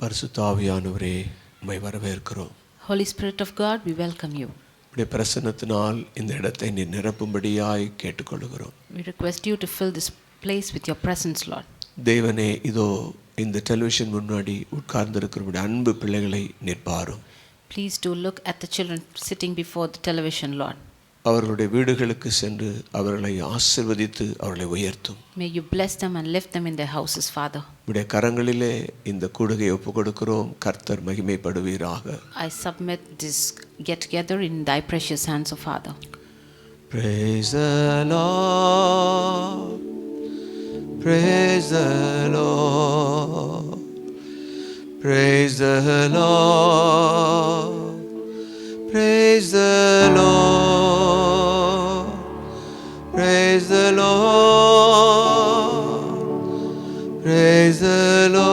பரிசுத்த ஆவியானவரே, உம்மை வரவேற்கிறோம். Holy Spirit of God, we welcome you. உம்முடைய பிரசன்னத்தினால் இந்த இடத்தை நீ நிரப்பும்படியாய் கேட்டுக்கொள்கிறோம். We request you to fill this place with your presence, Lord. தேவனே, இதோ இந்த டெலிவிஷன் முன்னாடி உட்கார்ந்திருக்கிற அன்பு பிள்ளைகளை நீர் பாரும். Please do look at the children sitting before the television, Lord. அவர்களுடைய வீடுகளுக்கு சென்று அவர்களை ஆசீர்வதித்து அவர்களை உயர்த்தும். May you bless them and lift them in their houses, Father. உம்முடைய கரங்களிலே இந்த கூடுகையை ஒப்புக்கொடுக்கிறோம். கர்த்தர் மகிமைப்படுவீராக. I submit this get together in thy precious hands, O Father. Praise the Lord. Praise the Lord. Praise the Lord. Praise the Lord. Praise the Lord. Praise the Lord.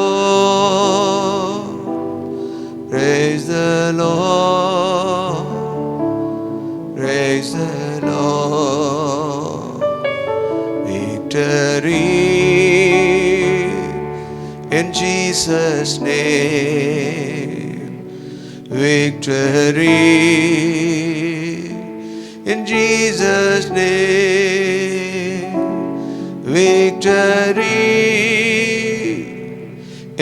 Praise the Lord. Praise the Lord. Victory in Jesus' name. Victory in Jesus' name. Victory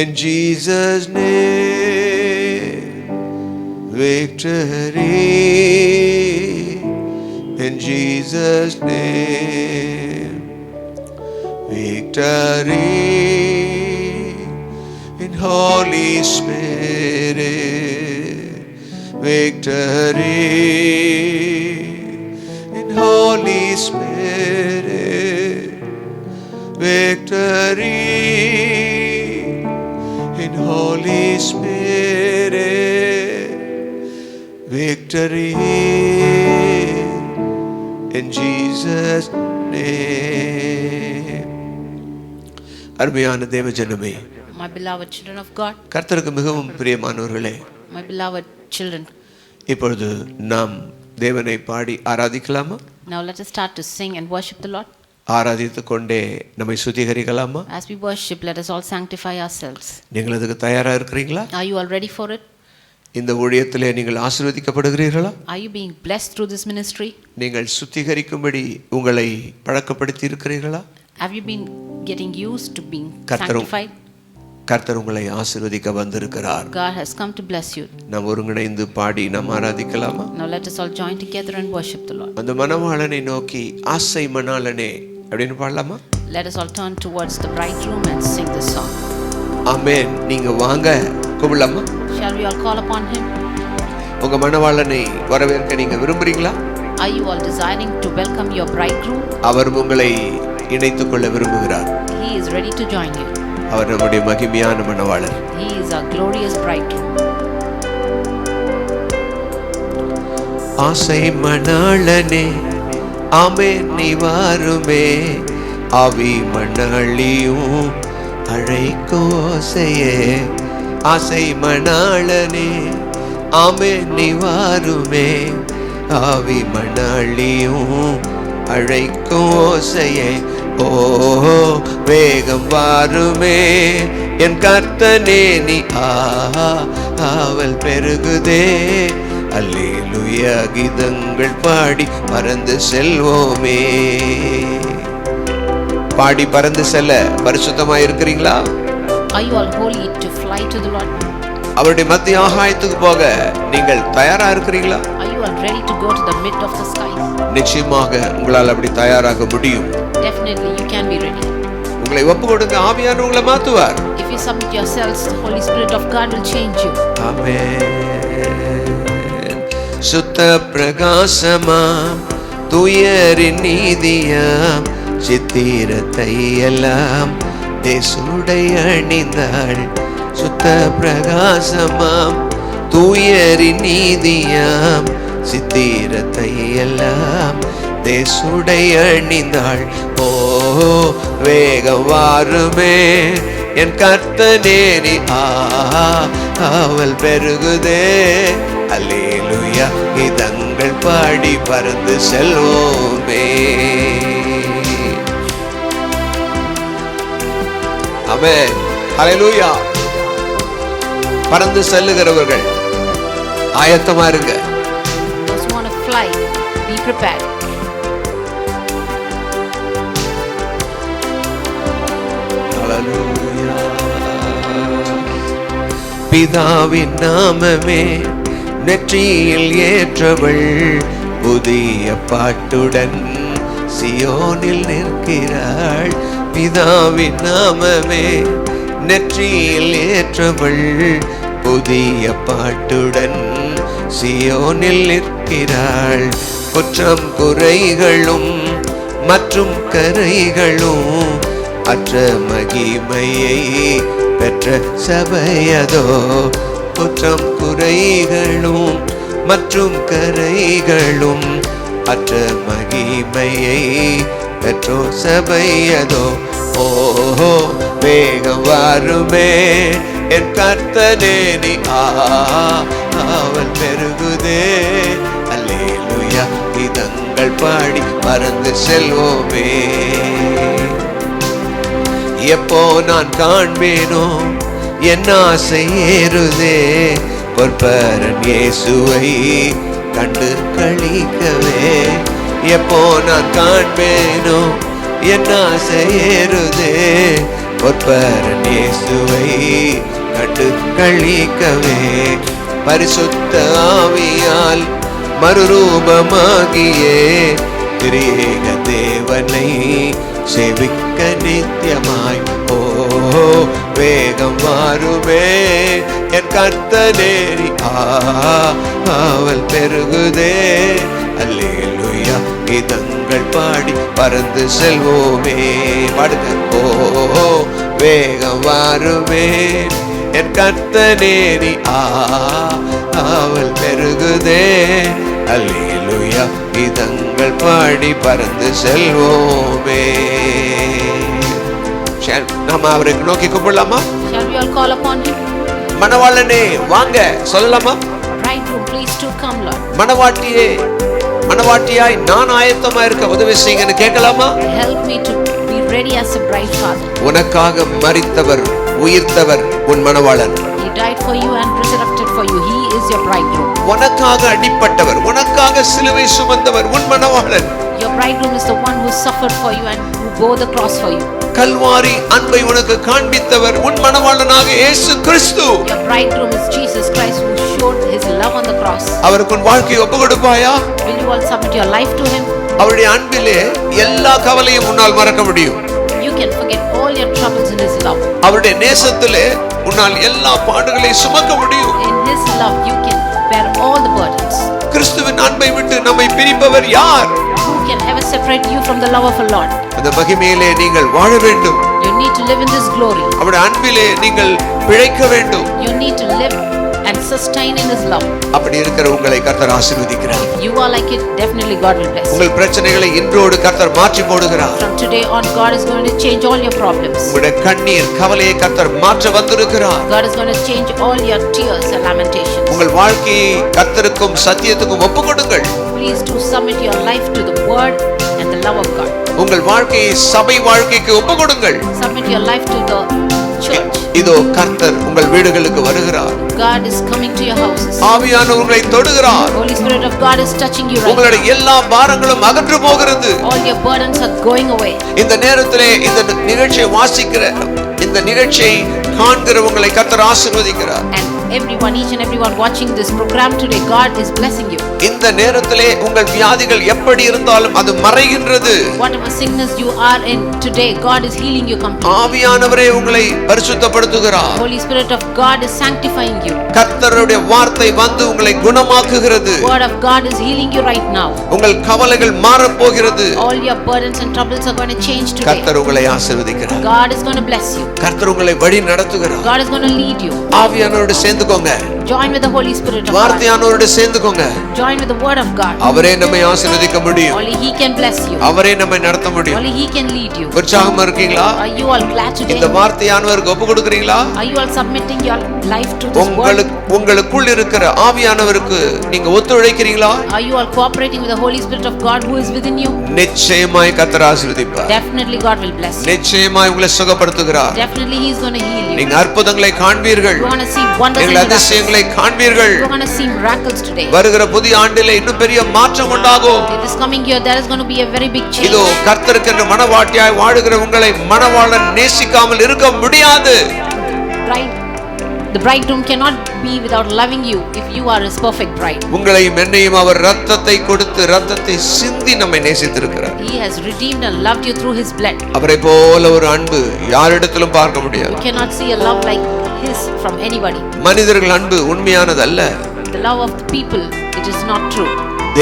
in Jesus' name. Victory in Jesus' name. Victory in Holy Spirit. Victory in Holy Spirit. Victory in Holy Spirit. Victory in Jesus' name. அருமையான தேவஜனமே, My beloved children of God, கர்த்தருக்கு மிகவும் பிரியமானவர்களே, my beloved children, இப்பொழுது நாம் தேவனை பாடி ஆராதிக்கலாமா? now let us start to sing and worship the Lord. ஆராதித்துக் கொண்டே நம்மை சுத்திகரிக்கலாமா? As we worship, let us all sanctify ourselves. நீங்கள் அதுக்கு தயாரா இருக்கிறீங்களா? Are you all ready for it? இந்த ஊழியத்திலே நீங்கள் ஆசீர்வதிக்கப்படுகிறீர்களா? Are you being blessed through this ministry? நீங்கள் சுத்திகரிக்கும்படி உங்களை பழக்கப்படுத்தி இருக்கிறீர்களா? Have you been getting used to being கர்த்தரும் sanctified? கர்த்தர் உங்களை ஆசீர்வதிக்க வந்திருக்கிறார். God has come to bless you. நாம் ஒருங்கிணைந்து பாடி நாம் ஆராதிக்கலாமா? Now let us all join together and worship the Lord. அந்த மணவாளனை நோக்கி ஆசை மணாளனே அப்படின்னு பாடலாமா? Let us all turn towards the bridegroom and sing this song. ஆமென். நீங்க வாங்க கூப்பிடலாமா? Shall we all call upon him? உங்க மணவாளனை வரவேற்க நீங்க விரும்புறீங்களா? Are you all desiring to welcome your bridegroom? அவர் உங்களை இணைத்துக் கொள்ள விரும்புகிறார். He is ready to join you. அவர் நம்முடைய மகிமையான மணவாளர். He is our glorious bridegroom. ஆசை மணாளனே, ஆமென் நீ வாருமே, ஆவி மணாளியும் அழைக்கும் ஓசையே. ஆசை மணாளனே, ஆமென் நீ வாருமே, ஆவி மணாளியும் அழைக்கும் ஓசையே. ஓ வேகம் வாருமே என் கர்த்தனே, நீ ஆவல் பெருகுதே. அல்லேலூயா கீதங்கள் பாடி பறந்து செல்வோமே. பாடி பறந்து செல்ல பரிசுத்தமா இருக்கிறீங்களா? Are you all holy to fly to the Lord? அவருடைய மத்திய ஆகாயத்துக்கு போக நீங்கள் தயாரா இருக்கிறீங்களா? Are you all ready to go to the mid of the sky? நிச்சயமாக உங்களால் அப்படி தயாராக முடியும். Definitely you can be ready. உங்களை ஒப்பு கொடுங்க, ஆவியானவர் உங்களை மாத்துவார். If you submit yourselves, the Holy Spirit of God will change you. ஆமென். சுத்த பிரகாசமாம் துயரின் நீதியாம் சித்திரத்தை எல்லாம் தேசுடை அணிந்தாள். சுத்த பிரகாசமாம் தூயரின் நீதியாம் சித்திரத்தை எல்லாம் தேசுடை அணிந்தாள். ஓ வேகம் வாருமே என் கர்த்தனே, நீ ஆவல் பெருகுதே. அல்லேலூயா கீதங்கள் பாடி பறந்து செல்வோமே. ஆமென். ஹல்லேலூயா. பறந்து செல்லுகிறவர்கள் ஆயத்தமா இருங்க. Those who want to fly, be prepared. ஹalleluya. பிதாவின் நாமமே நெற்றியில் ஏற்றவள் புதிய பாட்டுடன் சியோனில் நிற்கிறாள். பிதாவின் நாமமே நெற்றியில் ஏற்றவள் புதிய பாட்டுடன் சியோனில் நிற்கிறாள். குற்றம் குறைகளும் மற்றும் கரைகளும் அற்ற மகிமையை பெற்ற சபையதோ. குற்றம் குறைகளும் மற்றும் கரைகளும் அற்ற மகிமையை பெற்றோ சபையதோ. ஓஹோ வேகம் வாருமே என் கர்த்தனே நீ ஆவல் பெருகுதே. அல்லேலூயா கீதங்கள் பாடி பறந்து செல்வோமே. எப்போ நான் காண்பேனோ என் ஆசை ஏறுதே. பொற்பரன் இயேசுவை கண்டு களிக்கவே. எப்போ நான் காண்பேனோ என் ஆசை ஏறுதே. பொற்பரன் இயேசுவை கண்டு களிக்கவே. பரிசுத்த ஆவியால் மறுரூபமாகியே திரியேக தேவனை சேவிக்க நித்தியமாய். ஓ வேகம் வாருமே என் கர்த்தனேரி ஆவல் பெருகுதே. அல்லேலூயா கீதங்கள் பாடி பறந்து செல்வோமே. பாடுங்க. ஓ வேகம் வாருமே என் கர்த்தனேரி ஆவல் பெருகுதே. அல்லேலூயா கீதங்கள் பாடி பறந்து செல்வோமே. நாம அவருக்கு நோக்கி கூப்பிடலாமா? Shall we all call upon him? மணவாளனே வாங்க சொல்லலாமா? Bridegroom, please to come, Lord. மணவாட்டியே மணவாட்டியாய் நான் ஆயத்தமா இருக்க உதவி செய்யுங்கன்னு கேட்கலாமா? Help me to be ready as a bride father. உனக்காக மரித்தவர் உயிர்த்தவர் உன் மணவாளன். He died for you and resurrected for you. He is your bridegroom. உனக்காக அடிபட்டவர் உனக்காக சிலுவை சுமந்தவர் உன் மணவாளன். Your bridegroom is the one who suffered for you and who bore the cross for you. Kalvari அன்பை உனக்கு காண்பித்தவர் உன் மணவாளனாக இயேசு கிறிஸ்து. Your bridegroom is Jesus Christ who showed his love on the cross. அவருக்கு உன் வாழ்க்கையை ஒப்பு கொடுப்பாயா? Will you all submit your life to him? அவருடைய அன்பிலே எல்லா கவலையும் உன்னால் மறக்க முடியும். You can forget all your troubles in his love. அவருடைய நேசத்திலே உன்னால் எல்லா பாடுகளையும் சுமக்க முடியும். In his love you can bear all the burdens. கிறிஸ்துவின் அன்பை விட்டு நம்மை பிரிப்பவர் யார்? Who can ever separate you from the love of a Lord? அந்த மகிமையிலே நீங்கள் வாழ வேண்டும். You need to live in this glory. அவருடைய அன்பிலே நீங்கள் பிழைக்க வேண்டும். You need to live and sustain in his love. அப்படி இருக்கிற உங்களை கர்த்தர் ஆசீர்வதிக்கிறார். If you are like it, definitely God will bless. உங்கள் பிரச்சனைகளை இன்றோடு கர்த்தர் மாற்றி போடுகிறார். From today on, God is going to change all your problems. உங்களுடைய கண்ணீர் கவலையை கர்த்தர் மாற்ற வந்திருக்கிறார். God is going to change all your tears and lamentations. உங்கள் வாழ்க்கையை கர்த்தருக்கும் சத்தியத்துக்கும் ஒப்புக்கொடுங்கள். Please do submit your life to the word and the love of God. உங்கள் வாழ்க்கையை சபை வாழ்க்கைக்கு ஒப்புக்கொடுங்கள். Submit your life to the church. இதோ கர்த்தர் உங்கள் வீடுகளுக்கு வருகிறார். God is coming to your houses. ஆவியானவர் உங்களை தொடுகிறார். Holy Spirit of God is touching you right உங்களுடைய now. எல்லா பாரங்களும் அகன்று போகிறது. All your burdens are going away. இந்த நேரத்திலே இந்த நிகழ்ச்சியை வாசிக்கிற இந்த நிகழ்ச்சியை காண்கிற உங்களை கர்த்தர் ஆசீர்வதிக்கிறார். And everyone, each and everyone watching this program today, God is blessing you. இந்த நேரத்திலே உங்கள் வியாதிகள் எப்படி இருந்தாலும் அது மறைகின்றது. Whatever sickness you are in today, God is healing you completely. ஆவியானவரே உங்களை பரிசுத்தப்படுத்துகிறார். Holy Spirit of God is sanctifying you. கர்த்தருடைய வார்த்தை வந்து உங்களை குணமாக்குகிறது. Word of God is healing you right now. உங்கள் கவலைகள் மாறப் போகிறது. All your burdens and troubles are going to change today. கர்த்தர் உங்களை ஆசீர்வதிக்கிறார். God is going to bless you. கர்த்தர் உங்களை வழி நடத்துகிறார். God is going to lead you. ஆவியானவரோடு சேர்ந்துக்கோங்க. Join with the Holy Spirit of God. வார்த்தையானவரோடு சேர்ந்துக்கோங்க. Join with the word of God. அவரே நம்மை ஆசீர்வதிக்க முடியும். Only he can bless you. அவரே நம்மை நடத்த முடியும். Only he can lead you. உற்சாகமா இருக்கீங்களா? Are you all glad today? இந்த வார்த்தையானவருக்கு ஒப்பு கொடுக்கிறீங்களா? Are you all submitting your life to this word? உங்களுக்குள் இருக்கிற ஆவியானவருக்கு நீங்க ஒத்துழைக்கிறீங்களா? Are you all cooperating with the Holy Spirit of God who is within you? நிச்சயமாய் கர்த்தர் ஆசீர்வதிப்பார். Definitely God will bless you. நிச்சயமாய் உங்களை சுகப்படுத்துகிறார். Definitely he is going to heal you. நீங்க அற்புதங்களை காண்பீர்கள். You want to see wonders and நீங்கள் அதிசயங்களை காண்பீர்கள். You're going to see miracles today. வருகிற புதிய ஆண்டிலே இன்னும் பெரிய மாற்றம் உண்டாகும். In this coming year there is going to be a very big change. இதோ கர்த்தருக்கென்று மனவாட்டியாய் வாழுகிற உங்களை மணவாளன் நேசிக்காமல் இருக்க முடியாது. The bridegroom cannot be without loving you if you are his perfect bride. உங்களையும் என்னையும் அவர் இரத்தத்தை கொடுத்து இரத்தத்தை சிந்தி நம்மை நேசித்திருக்கிறார். He has redeemed and loved you through his blood. அவரை போல ஒரு அன்பு யாரிடத்திலும் பார்க்க முடியாது. You cannot see a love like his from anybody. மனிதர்கள் அன்பு உண்மையானது அல்ல. The love of the people, it is not true.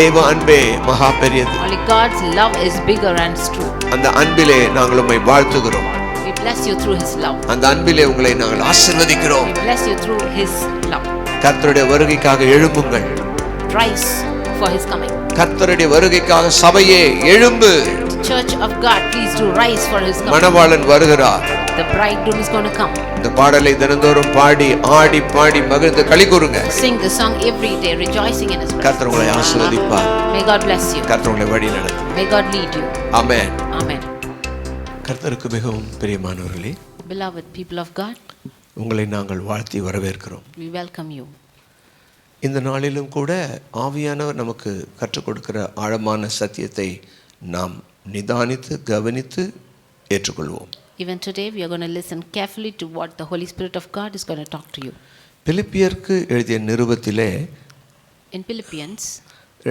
தேவ அன்பே மகா பெரியது. Only God's love is bigger and true. அந்த அன்பிலே நாங்கள் உம்மை வாழ்த்துகிறோம். We bless you through his love. அந்த அன்பிலே உங்களை நாங்கள் ஆசீர்வதிக்கிறோம். We bless you through his love. கர்த்தருடைய வருகைக்காக எழும்புங்கள். Rise for his coming. கர்த்தருடைய வருகைக்காக சபையே எழும்பு. The church of God, please do rise for his coming. மணவாளன் வருகிறார். The bridegroom is going to come. இந்த பாடலை தினந்தோறும் பாடி ஆடி பாடி மகிழ்ந்து களி கூறுங்க. Sing the song every day, rejoicing in his presence. கர்த்தர் உங்களை ஆசீர்வதிப்பார். May God bless you. கர்த்தர் உங்களை வழி நடத்தும். May God lead you. Amen. Amen. கர்த்தருக்கு மிகவும் பிரியமானவர்களே, Beloved people of God, உங்களை நாங்கள் வாழ்த்தி வரவேற்கிறோம். we welcome you. இந்த நாளிலும் கூட ஆவியானவர் நமக்கு கற்றுக் கொடுக்கிற ஆழமான சத்தியத்தை நாம் நிதானித்து கவனித்து ஏற்றுக்கொள்வோம். Even today we are going to listen carefully to what the Holy Spirit of God is going to talk to you. பிலிப்பியருக்கு எழுதிய நிருபத்திலே In Philippians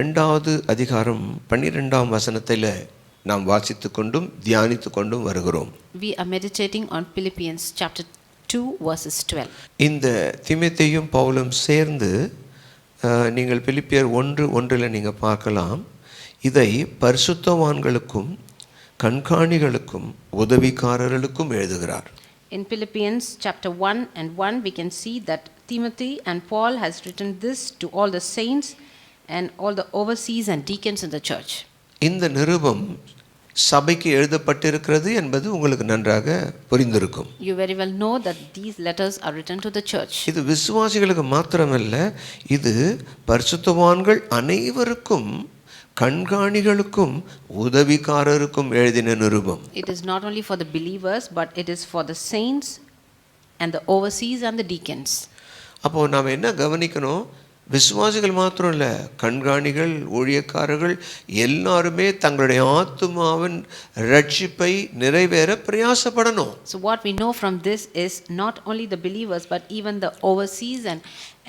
2வது அதிகாரம் 12ஆம் வசனத்திலே நாம் வாசித்துக் கொண்டும் தியானித்துக் கொண்டும் வருகிறோம். we are meditating on Philippians chapter 2 verses 12. இந்த தீமோத்தேயும் பவுலும் சேர்ந்து நீங்கள் பிலிப்பியர் 1:1 நீங்கள் பார்க்கலாம், இதை பரிசுத்தவான்களுக்கும் கண்காணிகளுக்கும் உதவிக்காரர்களுக்கும் எழுதுகிறார். In Philippians chapter 1 and 1 we can see that Timothy and Paul has written this to all the saints and all the overseers and deacons in the church. இந்த நிருபம் சபைக்கு எழுதப்பட்டிருக்கிறது என்பது உங்களுக்கு நன்றாக புரிந்திருக்கும். You very well know that these letters are written to the church. இது விசுவாசிகளுக்கு மாத்திரமல்ல, இது பரிசுத்தவான்கள் அனைவருக்கும் கண்காணிகளுக்கும் உதவிக்காரருக்கும் எழுதின நிருபம். It is not only for the believers but it is for the saints and the overseers and the deacons. அப்போ நாம் என்ன கவனிக்கணும்? விசுவாசிகள் மாத்திரம் இல்லை, கண்காணிகள் ஊழியக்காரர்கள் எல்லாருமே தங்களுடைய ஆத்துமாவின் ரட்சிப்பை நிறைவேற பிரயாசப்படணும். So what we know from this is not only the believers but even the overseers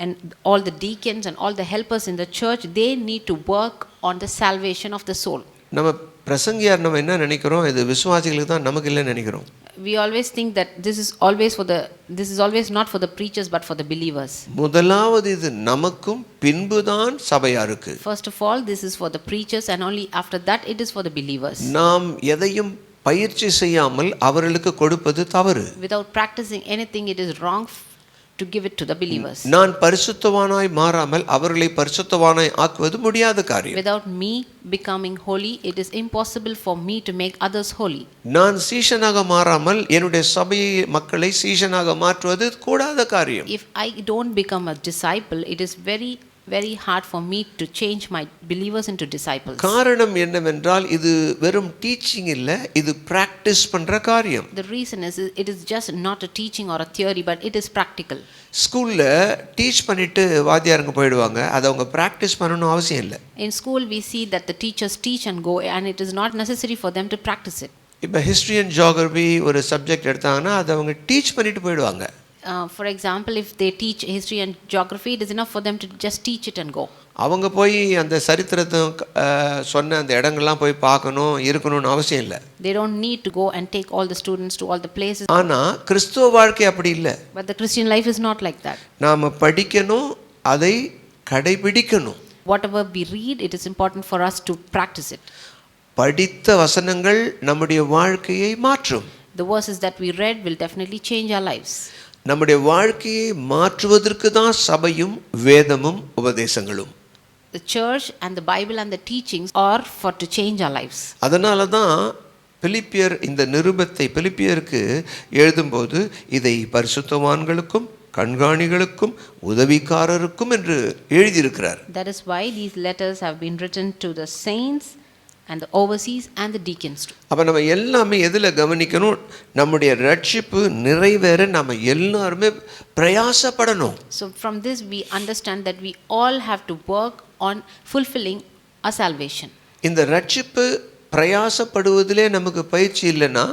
and all the deacons and all the helpers in the church, they need to work on the salvation of the soul. நம்ம பிரசங்கியார் நம்ம என்ன நினைக்கிறோம்? இது விசுவாசிகளுக்கு தான், நமக்கு இல்லைன்னு நினைக்கிறோம். We always think that this is always not for the preachers but for the believers. முதலாவது இது நமக்கும், பின்புதான் சபையாருக்கு. First of all, this is for the preachers and only after that it is for the believers. நாம் எதையும் பயிற்சி செய்யாமல் அவர்களுக்கு கொடுப்பது தவறு. Without practicing anything, it is wrong to give it to the believers. நான் பரிசுத்தவானாய் மாறாமல் அவர்களை பரிசுத்தவானாய் ஆக்குவது முடியாத காரியம். Without me becoming holy, it is impossible for me to make others holy. நான் சீஷனாக மாறாமல் என்னுடைய சபையை மக்களை சீஷனாக மாற்றுவது கூடாத காரியம். If I don't become a disciple, it is very hard for me to change my believers into disciples. காரணம் என்னவென்றால் இது வெறும் டீச்சிங் இல்ல, இது பிராக்டிஸ் பண்ற காரியம். The reason is it is just not a teaching or a theory but it is practical. ஸ்கூல்ல teach பண்ணிட்டு வாத்தியாருங்க போயிடுவாங்க, அதை அவங்க பிராக்டிஸ் பண்ணணும் அவசியம் இல்லை. In school we see that the teachers teach and go and it is not necessary for them to practice it. இப்போ history and geography ஒரு சப்ஜெக்ட் எடுத்தாங்கன்னா அதை அவங்க டீச் பண்ணிட்டு போயிடுவாங்க. For example, if they teach history and geography, it is enough for them to just teach it and go. அவங்க போய் அந்த சரித்திரத்தை சொன்ன அந்த இடங்கள்லாம் போய் பார்க்கணும் இருக்கணும்னு அவசியம் இல்லை. They don't need to go and take all the students to all the places. ஆனா கிறிஸ்துவ வாழ்க்கை அப்படி இல்லை. But the Christian life is not like that. நாம படிக்கணும், அதை கடைபிடிக்கணும். Whatever we read, it is important for us to practice it. படித்த வசனங்கள் நம்முடைய வாழ்க்கையை மாற்றும். The verses that we read will definitely change our lives. நம்முடைய வாழ்க்கையை மாற்றுவதற்கு தான் சபையும் வேதமும் உபதேசங்களும். The church and the Bible and the teachings are for to change our lives. அதனால தான் பிலிப்பியர் இந்த நிருபத்தை பிலிப்பியருக்கு எழுதும்போது இதை பரிசுத்தவான்களுக்கும் கண்காணிகளுக்கும் உதவிக்காரருக்கும் என்று எழுதியிருக்கிறார். That is why these letters have been written to the saints and the overseers and the deacons too. அப்ப நம்ம எல்லாமே எதுல கவனிக்கணும்? நம்முடைய ரட்சிப்பு நிறைவேற நாம எல்லாருமே பிரயாசப்படணும். So from this we understand that we all have to work on fulfilling our salvation. இந்த ரட்சிப்பு பிரயாசப்படுவதிலே நமக்கு பயிற்சி இல்லைன்னா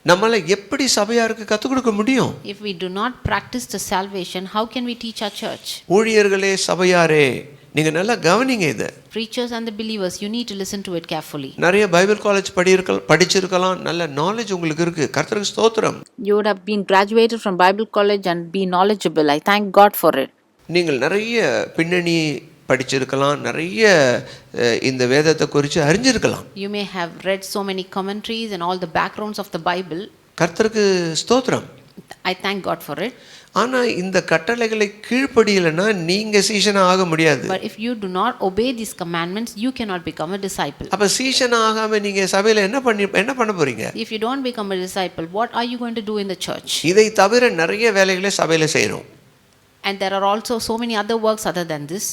நம்மள எப்படி சபையாருக்கு கற்றுக் கொடுக்க முடியும்? If we do not practice the salvation, how can we teach our church? ஊழியர்களே, சபையாரே, நீங்க நல்லா கவனிங்க இத. Preachers and the believers, you need to listen to it carefully. நிறைய பைபிள் காலேஜ் படிச்சிருக்கலாம், நல்ல நாலேஜ் உங்களுக்கு இருக்கு. கர்த்தருக்கு ஸ்தோத்திரம். You would have been graduated from Bible college and be knowledgeable. I thank God for it. நீங்கள் நிறைய பின்னணி படிச்சிருக்கலாம், நிறைய இந்த வேதத்தை குறித்து அறிஞ்சிருக்கலாம். You may have read so many commentaries and all the backgrounds of the Bible. கர்த்தருக்கு ஸ்தோத்திரம். I thank God for it. ஆனா இந்த கட்டளைகளை கீழ்ப்படியலைன்னா நீங்க சீஷனா ஆக முடியாது. But if you do not obey these commandments, you cannot become a disciple. அப்ப சீஷனா ஆகாம நீங்க சபையில என்ன பண்ண போறீங்க? If you don't become a disciple, what are you going to do in the church? இதை தவிர நிறைய வேலைகளை சபையில செய்றோம். And there are also so many other works other than this.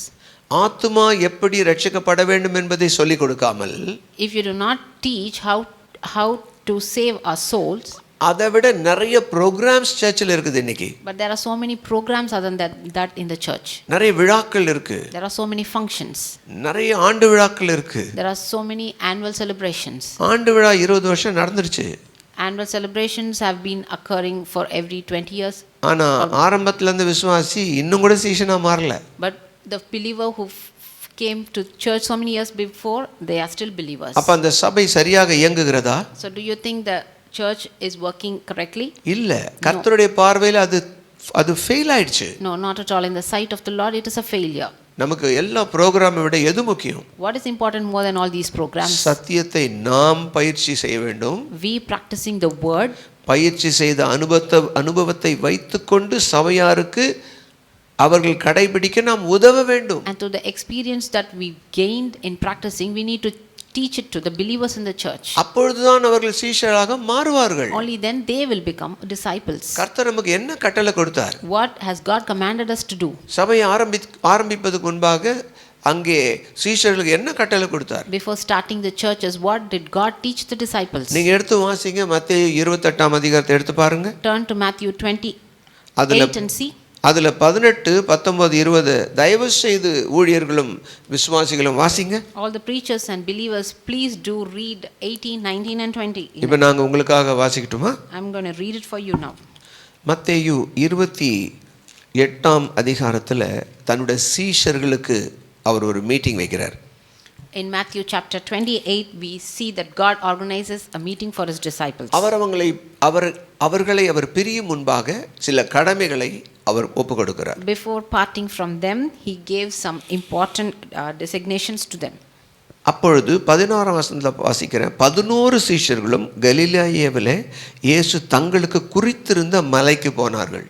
ஆத்துமா எப்படி ரட்சிக்கப்பட வேண்டும் என்பதை சொல்லிக் கொடுக்காமல், If you do not teach how to save our souls, அதை விட நிறைய ப்ரோக்ராம்ஸ் சர்ச்சில் இருக்குது இன்னைக்கு. but there are so many programs other than that in the church. நிறைய விழாக்கள் இருக்கு. There are so many functions. நிறைய ஆண்டு விழாக்கள் இருக்கு. There are so many annual celebrations. ஆண்டு விழா 20 வருஷம் நடந்துருச்சு. Annual celebrations have been occurring for every 20 years. ஆனா ஆரம்பத்துல இருந்த விசுவாசி இன்னும் கூட சீஷனா மாறல. But the believer who came to church so many years before, they are still believers. அப்ப அந்த சபை சரியாக இயங்குகிறதா? So do you think the church is working correctly? இல்ல, கர்த்தருடைய பார்வையில அது ஃபெயில் ஆயிடுச்சு. No, not at all. In the sight of the Lord, it is a failure. நமக்கு எல்லா ப்ரோக்ராமை விட எது முக்கியம்? What is important more than all these programs? சத்தியத்தை நாம் பயிற்சி செய்ய வேண்டும். We practicing the word. பயிற்சி செய்த அனுபவத்தை வைத்துக்கொண்டு சபையாருக்கு அவர்கள் கடைபிடிக்க நாம் உதவ வேண்டும். And to the experience that we gained in practicing, we need to teach it to the believers in the church. அப்பொழுதுதான் அவர்கள் சீஷராக மாறுவார்கள். Only then they will become disciples. கர்த்தர் நமக்கு என்ன கட்டளை கொடுத்தார்? What has God commanded us to do? சபையை ஆரம்பிப்பதற்கு முன்பாக அங்கே சீஷர்களுக்கு என்ன கட்டளை கொடுத்தார்? Before starting the churches, what did God teach the disciples? நீங்க எடுத்து வாசிங்க, மத்தேயு 28ஆம் அதிகாரத்தை எடுத்து பாருங்க. Turn to Matthew 28 and see. அதுல 18, 19, 20 தயவு செய்து ஊழியர்களும் விசுவாசிகளும் வாசிங்க. All the preachers and believers, please do read 18, 19 and 20. இப்போ நாங்க உங்களுக்காக வாசிக்கட்டுமா? I'm going to read it for you now. மத்தேயு 28ஆம் அதிகாரத்துல தன்னுடைய சீஷர்களுக்கு அவர் ஒரு மீட்டிங் வைக்கிறார். In Matthew chapter 28, we see that God organizes a meeting for his disciples. அவர்களை அவர் பிரியும் முன்பாக சில கடமைகளை அவர் ஒப்புக் கொடுக்கிறார். Before parting from them, he gave some important designations to them. அப்பொழுது 16ஆம் வசனத்துல வாசிக்கிறேன். 11 சீஷர்களும் கலிலேயாவிலே இயேசு தங்களுக்கு குறித்திருந்த மலைக்கு போனார்கள்.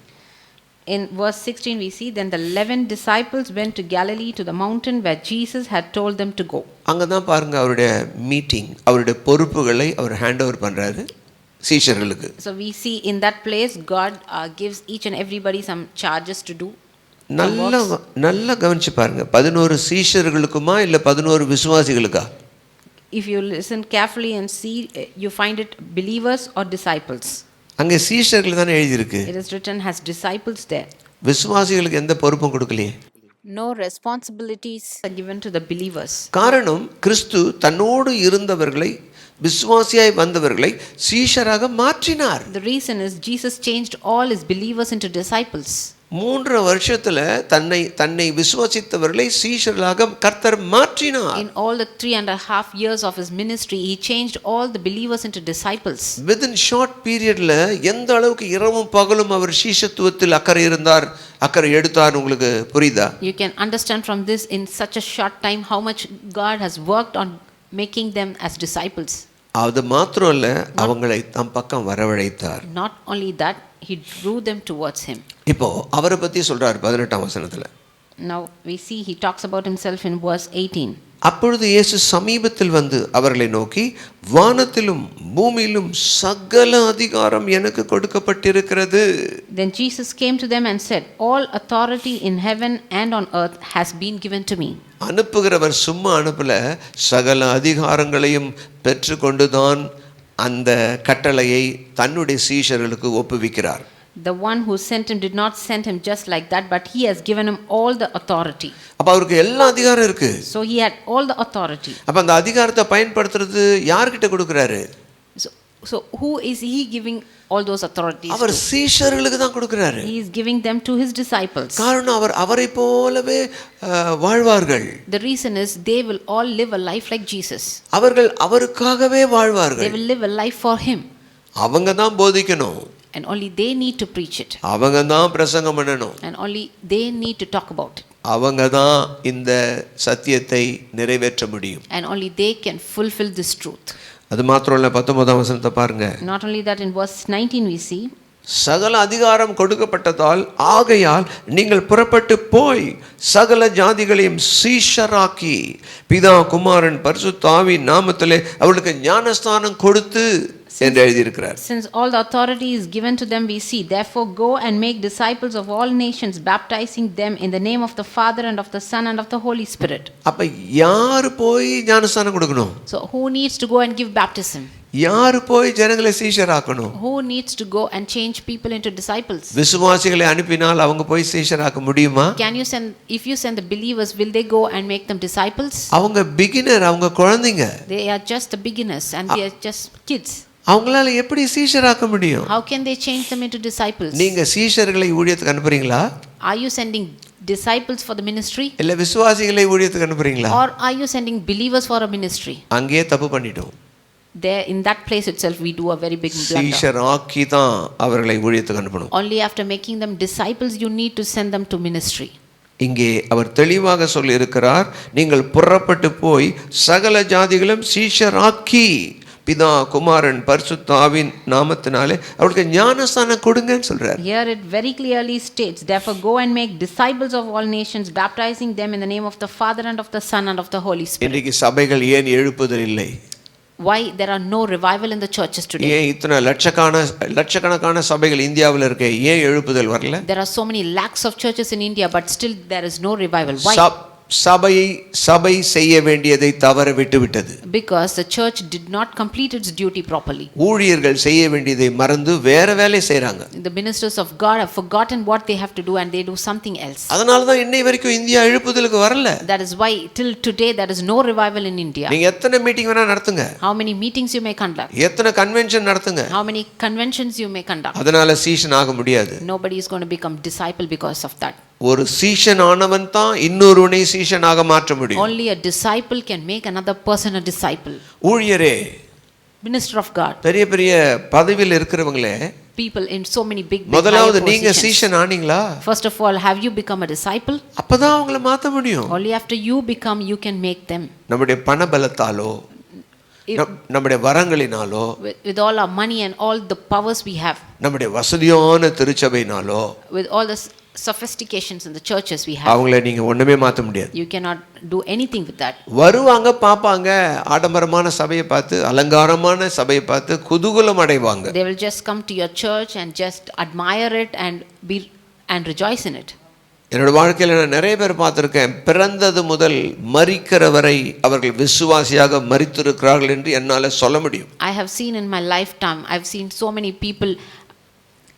In verse 16 we see, then the 11 disciples went to Galilee to the mountain where Jesus had told them to go. அங்கதான் பாருங்க அவருடைய மீட்டிங், அவருடைய பொறுப்புகளை அவர் ஹேண்ட் ஓவர் பண்றாரு சீஷர்களுக்கு. So we see in that place God gives each and everybody some charges to do. நல்லா கவனிச்சு பாருங்க. 11 சீஷர்களுக்குமா இல்ல 11 விசுவாசிகளுக்கா? If you listen carefully and see, you find it believers or disciples. அங்க சீஷர்கள் தானே எழுதி இருக்கு. It is written as disciples there. விசுவாசிகளுக்கு எந்த பொறுப்பும் கொடுக்கலையே. No responsibilities are given to the believers. காரணம், கிறிஸ்து தன்னோடு இருந்தவர்களை, விசுவாசியாய் வந்தவர்களை சீஷராக மாற்றினார். The reason is Jesus changed all his believers into disciples. 3 வருஷத்துல தன்னை விசுவாசித்தவர்களை சீஷர்களாக கர்த்தர் மாற்றினார். In all the 3.5 years of his ministry, he changed all the believers into disciples. Within short periodல எந்த அளவுக்கு இரவும் பகலும் அவர் சீஷத்துவத்தில் அக்கறை எடுத்தார் உங்களுக்கு புரியுதா? You can understand from this in such a short time how much God has worked on making them as disciples. அது மாத்திரம் இல்ல, அவங்களை தம் பக்கம் வரவழைத்தார். Not only that, he drew them towards him. இப்போ அவரை பத்தி சொல்றார் 18ஆம் வசனத்துல. Now we see he talks about himself in verse 18. அப்பொழுது இயேசு சமீபத்தில் வந்து அவர்களை நோக்கி, வானத்திலும் பூமியிலும் சகல அதிகாரம் எனக்கு கொடுக்கப்பட்டிருக்கிறது. Then Jesus came to them and said, all authority in heaven and on earth has been given to me. அனுப்புகிறவர் சும்மா அனுப்பல, சகல அதிகாரங்களையும் பெற்றுக்கொண்டுதான் அந்த கட்டளையை தன்னுடைய சீஷர்களுக்கு ஒப்புவிக்கிறார். The one who sent him did not send him just like that, but he has given him all the authority. அப்ப அவருக்கு எல்லா அதிகாரம் இருக்கு. So he had all the authority. அப்ப அந்த அதிகாரத்தை பயன்படுத்துறது யார்கிட்ட கொடுக்கறாரு? So who is he giving all those authorities? அவர் சீஷர்களுக்கு தான் கொடுக்கறாரு. He is giving them to his disciples. காரணம் அவரை போலவே வாழ்வார்கள். The reason is they will all live a life like Jesus. அவர்கள் அவருக்காகவே வாழ்வார்கள். They will live a life for him. அவங்க தான் போதிக்கணும். And only they need to preach it. அவங்க தான் பிரசங்கம் பண்ணணும். And only they need to talk about it. அவங்க தான் இந்த சத்தியத்தை நிறைவேற்ற முடியும். And only they can fulfill this truth. அது மாத்திரம் இல்ல, 19ஆம் வசனத்தை பாருங்க. Not only that, in verse 19 we see, சகல அதிகாரம் கொடுக்கப்பட்டதால் ஆகையால் நீங்கள் புறப்பட்டு போய் சகல ஜாதிகளையும் சீஷராக்கி பிதா குமாரன் பரிசுத்த ஆவியின் நாமத்திலே அவர்களுக்கு ஞானஸ்நானம் கொடுத்து என்று எழுதியிருக்கிறார். Since all the authority is given to them, we see, therefore go and make disciples of all nations, baptizing them in the name of the Father and of the Son and of the Holy Spirit. அப்ப யார் போய் ஞானஸ்நானம் கொடுக்கணும்? So who needs to go and give baptism? யார் போய் ஜனங்களை சீஷராக்கணும்? Who needs to go and change people into disciples? விசுவாசிகளை அனுப்பினால் அவங்க போய் சீஷராக்க முடியுமா? Can you send, if you send the believers, will they go and make them disciples? அவங்க beginner, அவங்க குழந்தைங்க. They are just the beginners and they are just kids. அவங்களால எப்படி சீஷராக்க முடியும்? How can they change them into disciples? நீங்க சீஷர்களை ஊழியத்துக்கு அனுப்புறீங்களா? Are you sending disciples for the ministry? இல்ல விசுவாசிகளை ஊழியத்துக்கு அனுப்புறீங்களா? Or are you sending believers for a ministry? அங்கேயே தப்பு பண்ணிட்டோம். There in that place itself we do a very big blunder. சீஷராக்கி தான் அவர்களை ஊழியத்துக்கு அனுப்பணும். Only after making them disciples you need to send them to ministry. இங்கே அவர் தெளிவாக சொல்லி இருக்கிறார், நீங்கள் புறப்பட்டு போய் சகல ஜாதிகளும் சீஷராக்கி பிதா குமாரன் பரிசுத்த ஆவியின் நாமத்தினாலே அவருக்கு ஞானஸ்நானம் கொடுங்கன்னு சொல்றார். Here it very clearly states, therefore go and make disciples of all nations, baptizing them in the name of the Father and of the Son and of the Holy Spirit. இன்றைக்கு சபைகள் ஏன் எழுப்புதல் இல்லை? Why there are no revival in the churches today? ஏன் இத்தனை லட்சக்கணக்கான சபைகள் இந்தியாவில் இருக்கு, ஏன் எழுப்புதல் வரல? There are so many lakhs of churches in India, but still there is no revival. Why? சபை செய்ய வேண்டியதை தவற விட்டு விட்டது. Because the church did not complete its duty properly. ஊழியர்கள் செய்ய வேண்டியதை மறந்து வேற வேலை செய்றாங்க. The ministers of God have forgotten what they have to do and they do something else. அதனால தான் இன்னை வரைக்கும் இந்தியா எழுப்புதலுக்கு வரல. That is why till today there is no revival in India. நீங்க எத்தனை மீட்டிங் வேணா நடத்துங்க. How many meetings you may conduct. எத்தனை கன்வென்ஷன் நடத்துங்க. How many conventions you may conduct. அதனால சீஷன் ஆக முடியாது. Nobody is going to become disciple because of that. ஒரு சீஷன் ஆனவன் தான் இன்னொருவனை சீஷனாக மாற்ற முடியும். Only a disciple can make another person a disciple. ஊழியரே, Minister of God, பெரிய பெரிய பதவியில் இருக்கிறவங்களே, people in so many big முதலாவது higher நீங்க positions. Zeeshan ஆனீங்களா? First of all, have you become a disciple? அப்பதான் அவங்கள மாத்த முடியும். Only after you become, you can make them. நம்முடைய பணபலத்தாலோ நம்முடைய வரங்களினாலோ With all our money and all the powers we have, நம்முடைய வசதியான திருச்சபையினாலோ with all the sophistications in the churches we have, அவங்கள நீங்க ஒண்ணுமே மாத்த முடியாது. you cannot do anything with that. வருவாங்க, பாப்பாங்க, ஆடம்பரமான சபையை பார்த்து, அலங்காரமான சபையை பார்த்து குதூகலம் அடைவாங்க. They will just come to your church and just admire it and rejoice in it. என்னோட வாழ்க்கையில் நான் நிறைய பேர் பார்த்துருக்கேன், பிறந்தது முதல் மரிக்கிற வரை அவர்கள் விசுவாசியாக மரித்திருக்கிறார்கள் என்று என்னால் சொல்ல முடியும். I have seen in my lifetime, I've seen so many people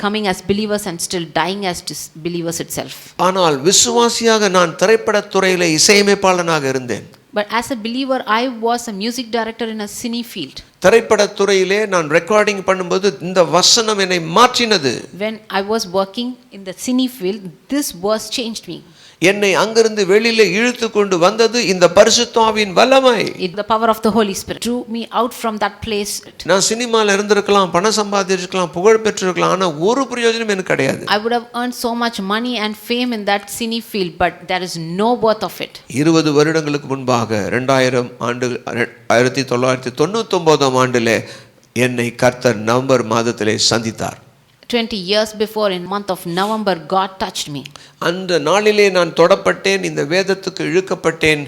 coming as believers and still dying as believers itself. ஆனால் விசுவாசியாக நான் திரைப்படத்துறையில் இசையமைப்பாளனாக இருந்தேன். But as a believer, I was a music director in a cine field. திரைப்படத்துறையிலே நான் recording பண்ணும்போது இந்த வசனம் என்னை மாற்றினது. When I was working in the cine field, this verse changed me. என்னை அங்கிருந்து வெளியில இழுத்து கொண்டு வந்தது இந்த பரிசுத்த ஆவியின் வல்லமை. The power of the Holy Spirit drew me out from that place. நான் சினிமால இருந்திருக்கலாம், பணம் சம்பாதிச்சிருக்கலாம், புகழ் பெற்றிருக்கலாம், ஆனா ஒரு பிரயோஜனம் எனக்கு கிடையாது. I would have earned so much money and fame in that cine field, but there is no worth of it. 20 வருடங்களுக்கு முன்பாக 1999 ஆண்டிலே என்னை கர்த்தர் நவம்பர் மாதத்திலே சந்தித்தார். 20 years before, in month of November, God touched me. அந்த நாளிலே நான் தொடப்பட்டேன், இந்த வேதத்துக்கு இழுக்கப்பட்டேன்,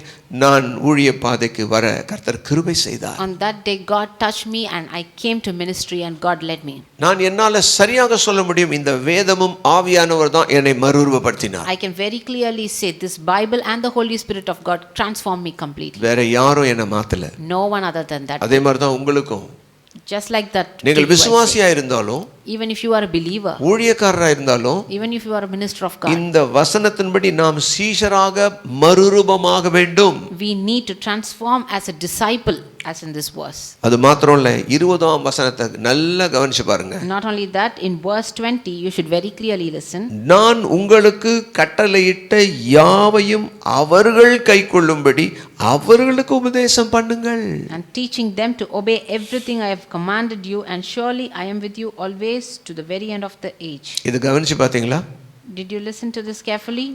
நான் ஊழிய பாதைக்கு வர கர்த்தர் கிருபை செய்தார். On that day God touched me and I came to ministry and God led me. நான் என்னால சரியாக சொல்ல முடியும், இந்த வேதமும் ஆவியானவர் தான் என்னை மறுரூபப்படுத்தினார். I can very clearly say this Bible and the Holy Spirit of God transformed me completely. வேற யாரும் என்னை மாத்தல. No one other than that. அதே மாதிரி தான் உங்களுக்கும். Just like that. நீங்கள் விசுவாசியா இருந்தாலும், even if you are a believer, ஊழியக்காரரா இருந்தாலும், even if you are a minister of God, இந்த வசனத்தின்படி நாம் சீஷராக மறுரூபமாக வேண்டும். we need to transform as a disciple, as in this verse. அது மாத்திரம் இல்ல, 20ஆம் வசனத்தை நல்லா கவனிச்சு பாருங்க. Not only that, in verse 20 you should very clearly listen. நான் உங்களுக்கு கட்டளையிட்ட யாவையும் அவர்கள் கைக்கொள்ளும்படி அவர்களுக்கு உபதேசம் பண்ணுங்கள். And teaching them to obey everything I have commanded you, and surely I am with you always to the very end of the age. இது கவனிச்சு பாத்தீங்களா? Did you listen to this carefully?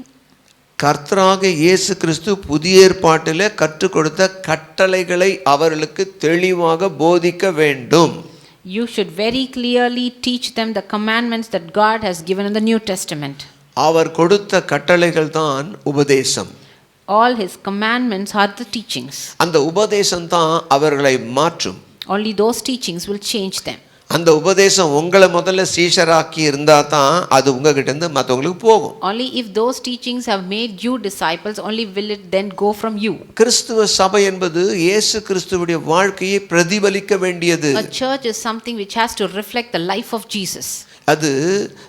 கர்த்தராக இயேசு கிறிஸ்து புதிய ஏற்பாட்டிலே கற்றுக் கொடுத்த கட்டளைகளை அவர்களுக்கு தெளிவாக போதிக்க வேண்டும். You should very clearly teach them the commandments that God has given in the New Testament. அவர் கொடுத்த கட்டளைகள் தான் உபதேசம். All his commandments are the teachings. அந்த உபதேசம் தான் அவர்களை மாற்றும். Only those teachings will change them. அந்த உபதேசம் உங்களை முதல்ல சீஷராக்கி இருந்தா தான் அது உங்ககிட்ட இருந்து மற்றவங்களுக்கு போகும். Only if those teachings have made you disciples, only will it then go from you. கிறிஸ்துவ சபை என்பது இயேசு கிறிஸ்துவுடைய வாழ்க்கையை பிரதிபலிக்க வேண்டியது. A church is something which has to reflect the life of Jesus. அது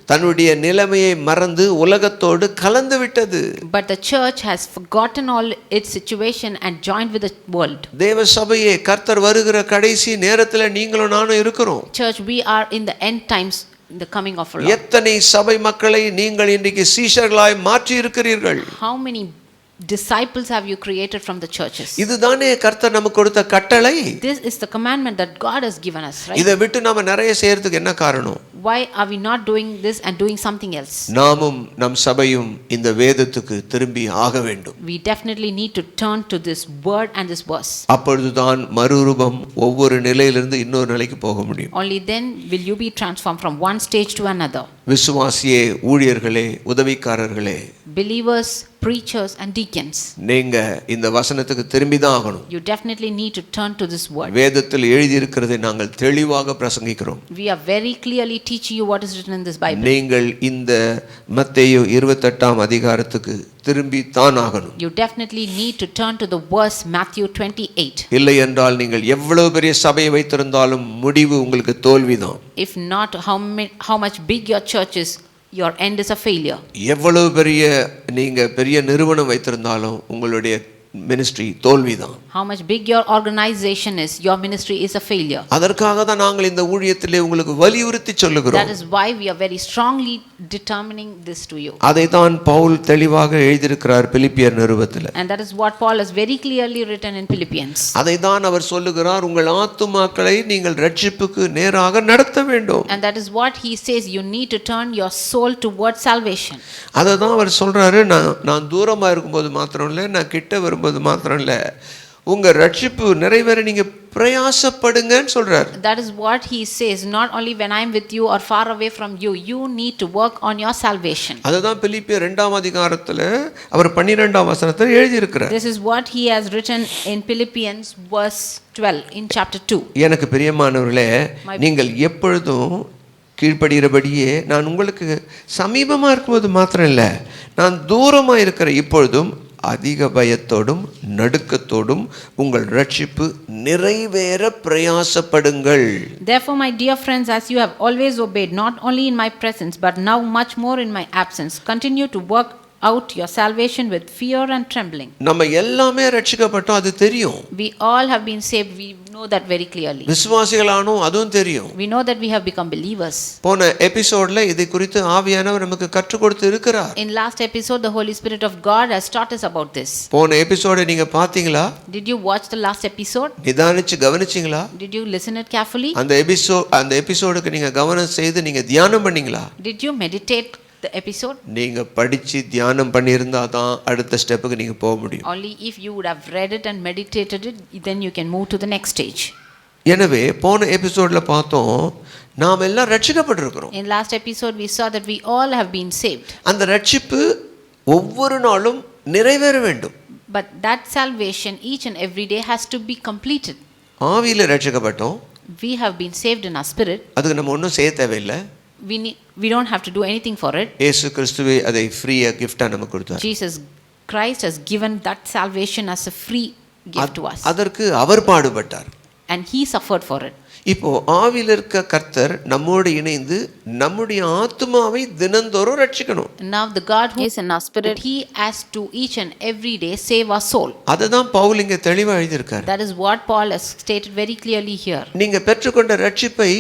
தன்னுடைய நிலைமையை மறந்து உலகத்தோடு கலந்து விட்டது. But the church has forgotten all its situation and joined with the world. தேவ சபையே, கர்த்தர் வருகிற கடைசி நேரத்துல நீங்களும் நானும் இருக்கிறோம். Church, we are in the end times, in the coming of our Lord. எத்தனை சபை மக்களை நீங்கள் இன்றைக்கு சீஷர்களாய் மாற்றி இருக்கிறீர்கள்? How many disciples have you created from the churches? இதுதானே கர்த்தர் நமக்கு கொடுத்த கட்டளை. This is the commandment that God has given us, right? இதை விட்டு நாம நிறைய செய்யறதுக்கு என்ன காரணம்? Why are we not doing this and doing something else? நாமும் நம் சபையும் இந்த வேதத்துக்கு திரும்பி ஆக வேண்டும். We definitely need to turn to this word and this verse. அப்பொழுதுதான் மறுரூபம் ஒவ்வொரு நிலையிலிருந்து இன்னொரு நிலைக்கு போக முடியும். Only then will you be transformed from one stage to another. விசுவாசியே, ஊழியர்களே, உதவிக்காரர்களே, Believers, preachers and deacons, நீங்க இந்த வசனத்துக்கு திரும்பி தான் ஆகணும். you definitely need to turn to this word. வேதத்தில் எழுதி இருக்கிறதை நாங்கள் தெளிவாக பிரசங்கிக்கிறோம். We are very clearly teaching you what is written in this Bible. நீங்கள் இந்த மத்தேயு 28ஆம் அதிகாரத்துக்கு திரும்பி தான் ஆகணும். You definitely need to turn to the verse Matthew 28. இல்லை என்றால் நீங்கள் எவ்வளவு பெரிய சபையை வைத்திருந்தாலும் முடிவு உங்களுக்கு தோல்விதான். If not, how much big your church is, your end is a failure. எவ்வளவு பெரிய நிறுவனம் வைத்திருந்தாலும் உங்களுடைய ministry தோல்விதான். How much big your organization is, your ministry is a failure. அதற்காக தான் நாங்கள் இந்த ஊழியத்திலே உங்களுக்கு வலியுறுத்தி சொல்லுகிறோம். That is why we are very strongly determining this to you. அதை தான் பவுல் தெளிவாக எழுதியிருக்கிறார் பிலிப்பியர் நிருபத்தில். And that is what Paul has very clearly written in Philippians. அதை தான் அவர் சொல்லுகிறார், உங்கள் ஆத்துமாக்களை நீங்கள் ரட்சிப்புக்கு நேராக நடத்த வேண்டும். And that is what he says, you need to turn your soul towards salvation. அதை தான் அவர் சொல்றாரு, நான் தூரமா இருக்கும்போது மாத்திரம் இல்லை, நான் கிட்ட வரும்போது மாத்திரம் இல்லை, உங்க ரட்சிப்பு நிறைவேற நீங்க பிரயாசப்படுங்கன்னு சொல்றார். That is what he says, not only when I am with you or far away from you, you need to work on your salvation. அதுதான் பிலிப்பியர் 2ஆம் அதிகாரத்துல அவர் 12ஆம் வசனத்தில் எழுதி இருக்கிறார். This is what he has written in Philippians verse 12 in chapter 2. எனக்கு பிரியமானவர்களே, நீங்கள் எப்பொழுதும் கீழ்ப்படுகிறபடியே நான் உங்களுக்கு சமீபமா இருக்கும்போது மாத்திரம் இல்லை, நான் தூரமா இருக்கிற இப்பொழுதும் அதிக பயத்தோடும் நடுக்கத்தோடும் உங்கள் ரட்சிப்பு நிறைவேற பிரயாசப்படுங்கள். Therefore, my dear friends, as you have always obeyed, not only in my presence but now much more in my absence, continue to work out your salvation with fear and trembling. நம்ம எல்லாமே ரட்சிக்கப்பட்டோம், அது தெரியும். We all have been saved, we know that very clearly. விசுவாசிகளானோம், அதுவும் தெரியும். We know that we have become believers. போன எபிசோட்ல இதை குறித்து ஆவியானவர் நமக்கு கற்றுக் கொடுத்து இருக்கிறார். In last episode, the Holy Spirit of God has taught us about this. போன எபிசோடை நீங்க பாத்தீங்களா? Did you watch the last episode? நிதானிச்சு கவனிச்சீங்களா? Did you listen it carefully? அந்த எபிசோடுக்கு நீங்க கவனம் செய்து நீங்க தியானம் பண்ணீங்களா? Did you meditate the episode? நீங்க படிச்சு தியானம் பண்ணியிருந்தா தான் அடுத்த ஸ்டெப்புக்கு நீங்க போக முடியும். Only if you would have read it and meditated it, then you can move to the next stage. எனவே போன எபிசோட்ல பார்த்தோம், நாம் எல்லாம் ரட்சிக்கப்பட்டிருக்கிறோம். In last episode we saw that we all have been saved. அந்த ரட்சிப்பு ஒவ்வொரு நாளும் நிறைவேற வேண்டும். But that salvation each and every day has to be completed. ஆவியில ரட்சிக்கப்பட்டோம். We have been saved in our spirit. அதுக்கு நம்ம ஒன்றும் செய்ய தேவையில்லை. We don't have to do anything for it. இயேசு கிறிஸ்துவே அதை ஃப்ரீயா கிஃப்டா நமக்கு கொடுத்தார். Jesus Christ has given that salvation as a free gift to us. அதற்கு அவர் பாடுபட்டார். And he suffered for it. இப்போ ஆவியில இருக்க கர்த்தர் நம்மோடு இணைந்து நம்முடைய ஆத்துமாவை தினந்தோறும் ரட்சிக்கணும். Now the God who is in our spirit, he has to each and every day save our soul. அததான் பவுல் இங்க தெளிவா எழுதியிருக்கார். That is what Paul has stated very clearly here. நீங்க பெற்றுக்கொண்ட ரட்சிப்பை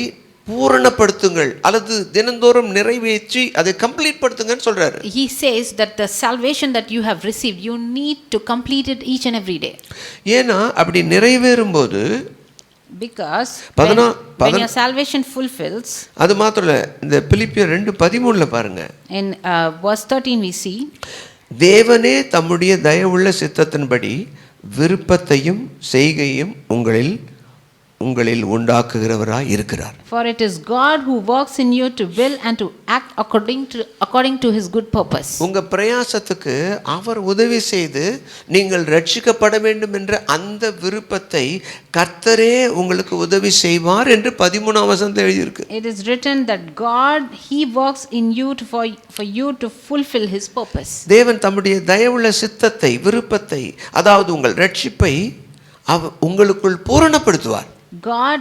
பூரணப்படுத்துங்கள் அல்லது தினந்தோறும் நிறைவேற்றி அதை கம்ப்ளீட் படுத்துங்கன்னு சொல்றாரு. He says that the salvation that you have received, you need to complete it each and every day. ஏன்னா அப்படி நிறைவேறும் போது, because when your salvation fulfills, அது மாத்திரம் இல்ல, இந்த பிலிப்பியர் 2:13 பாருங்க. in verse 13 we see, தேவனே தம்முடைய தயவுள்ள சித்தத்தின்படி விருப்பத்தையும் செய்கையும் உங்களில் உண்டாக்குகிறவராய் இருக்கிறார். For it is God who works in you to will and to act according to his good purpose. உங்க பிரயாசத்துக்கு அவர் உதவி செய்து நீங்கள் ரட்சிக்கப்பட வேண்டும் என்ற அந்த விருப்பத்தை கர்த்தரே உங்களுக்கு உதவி செய்வார் என்று 13ஆம் வசனத்தில் எழுதியிருக்கு. It is written that God, he works in you for you to fulfill his purpose. தேவன் தம்முடைய தயவுள்ள சித்தத்தை, விருப்பத்தை, அதாவது உங்கள் ரட்சிப்பை உங்களுக்குள் பூரணப்படுத்துவார். God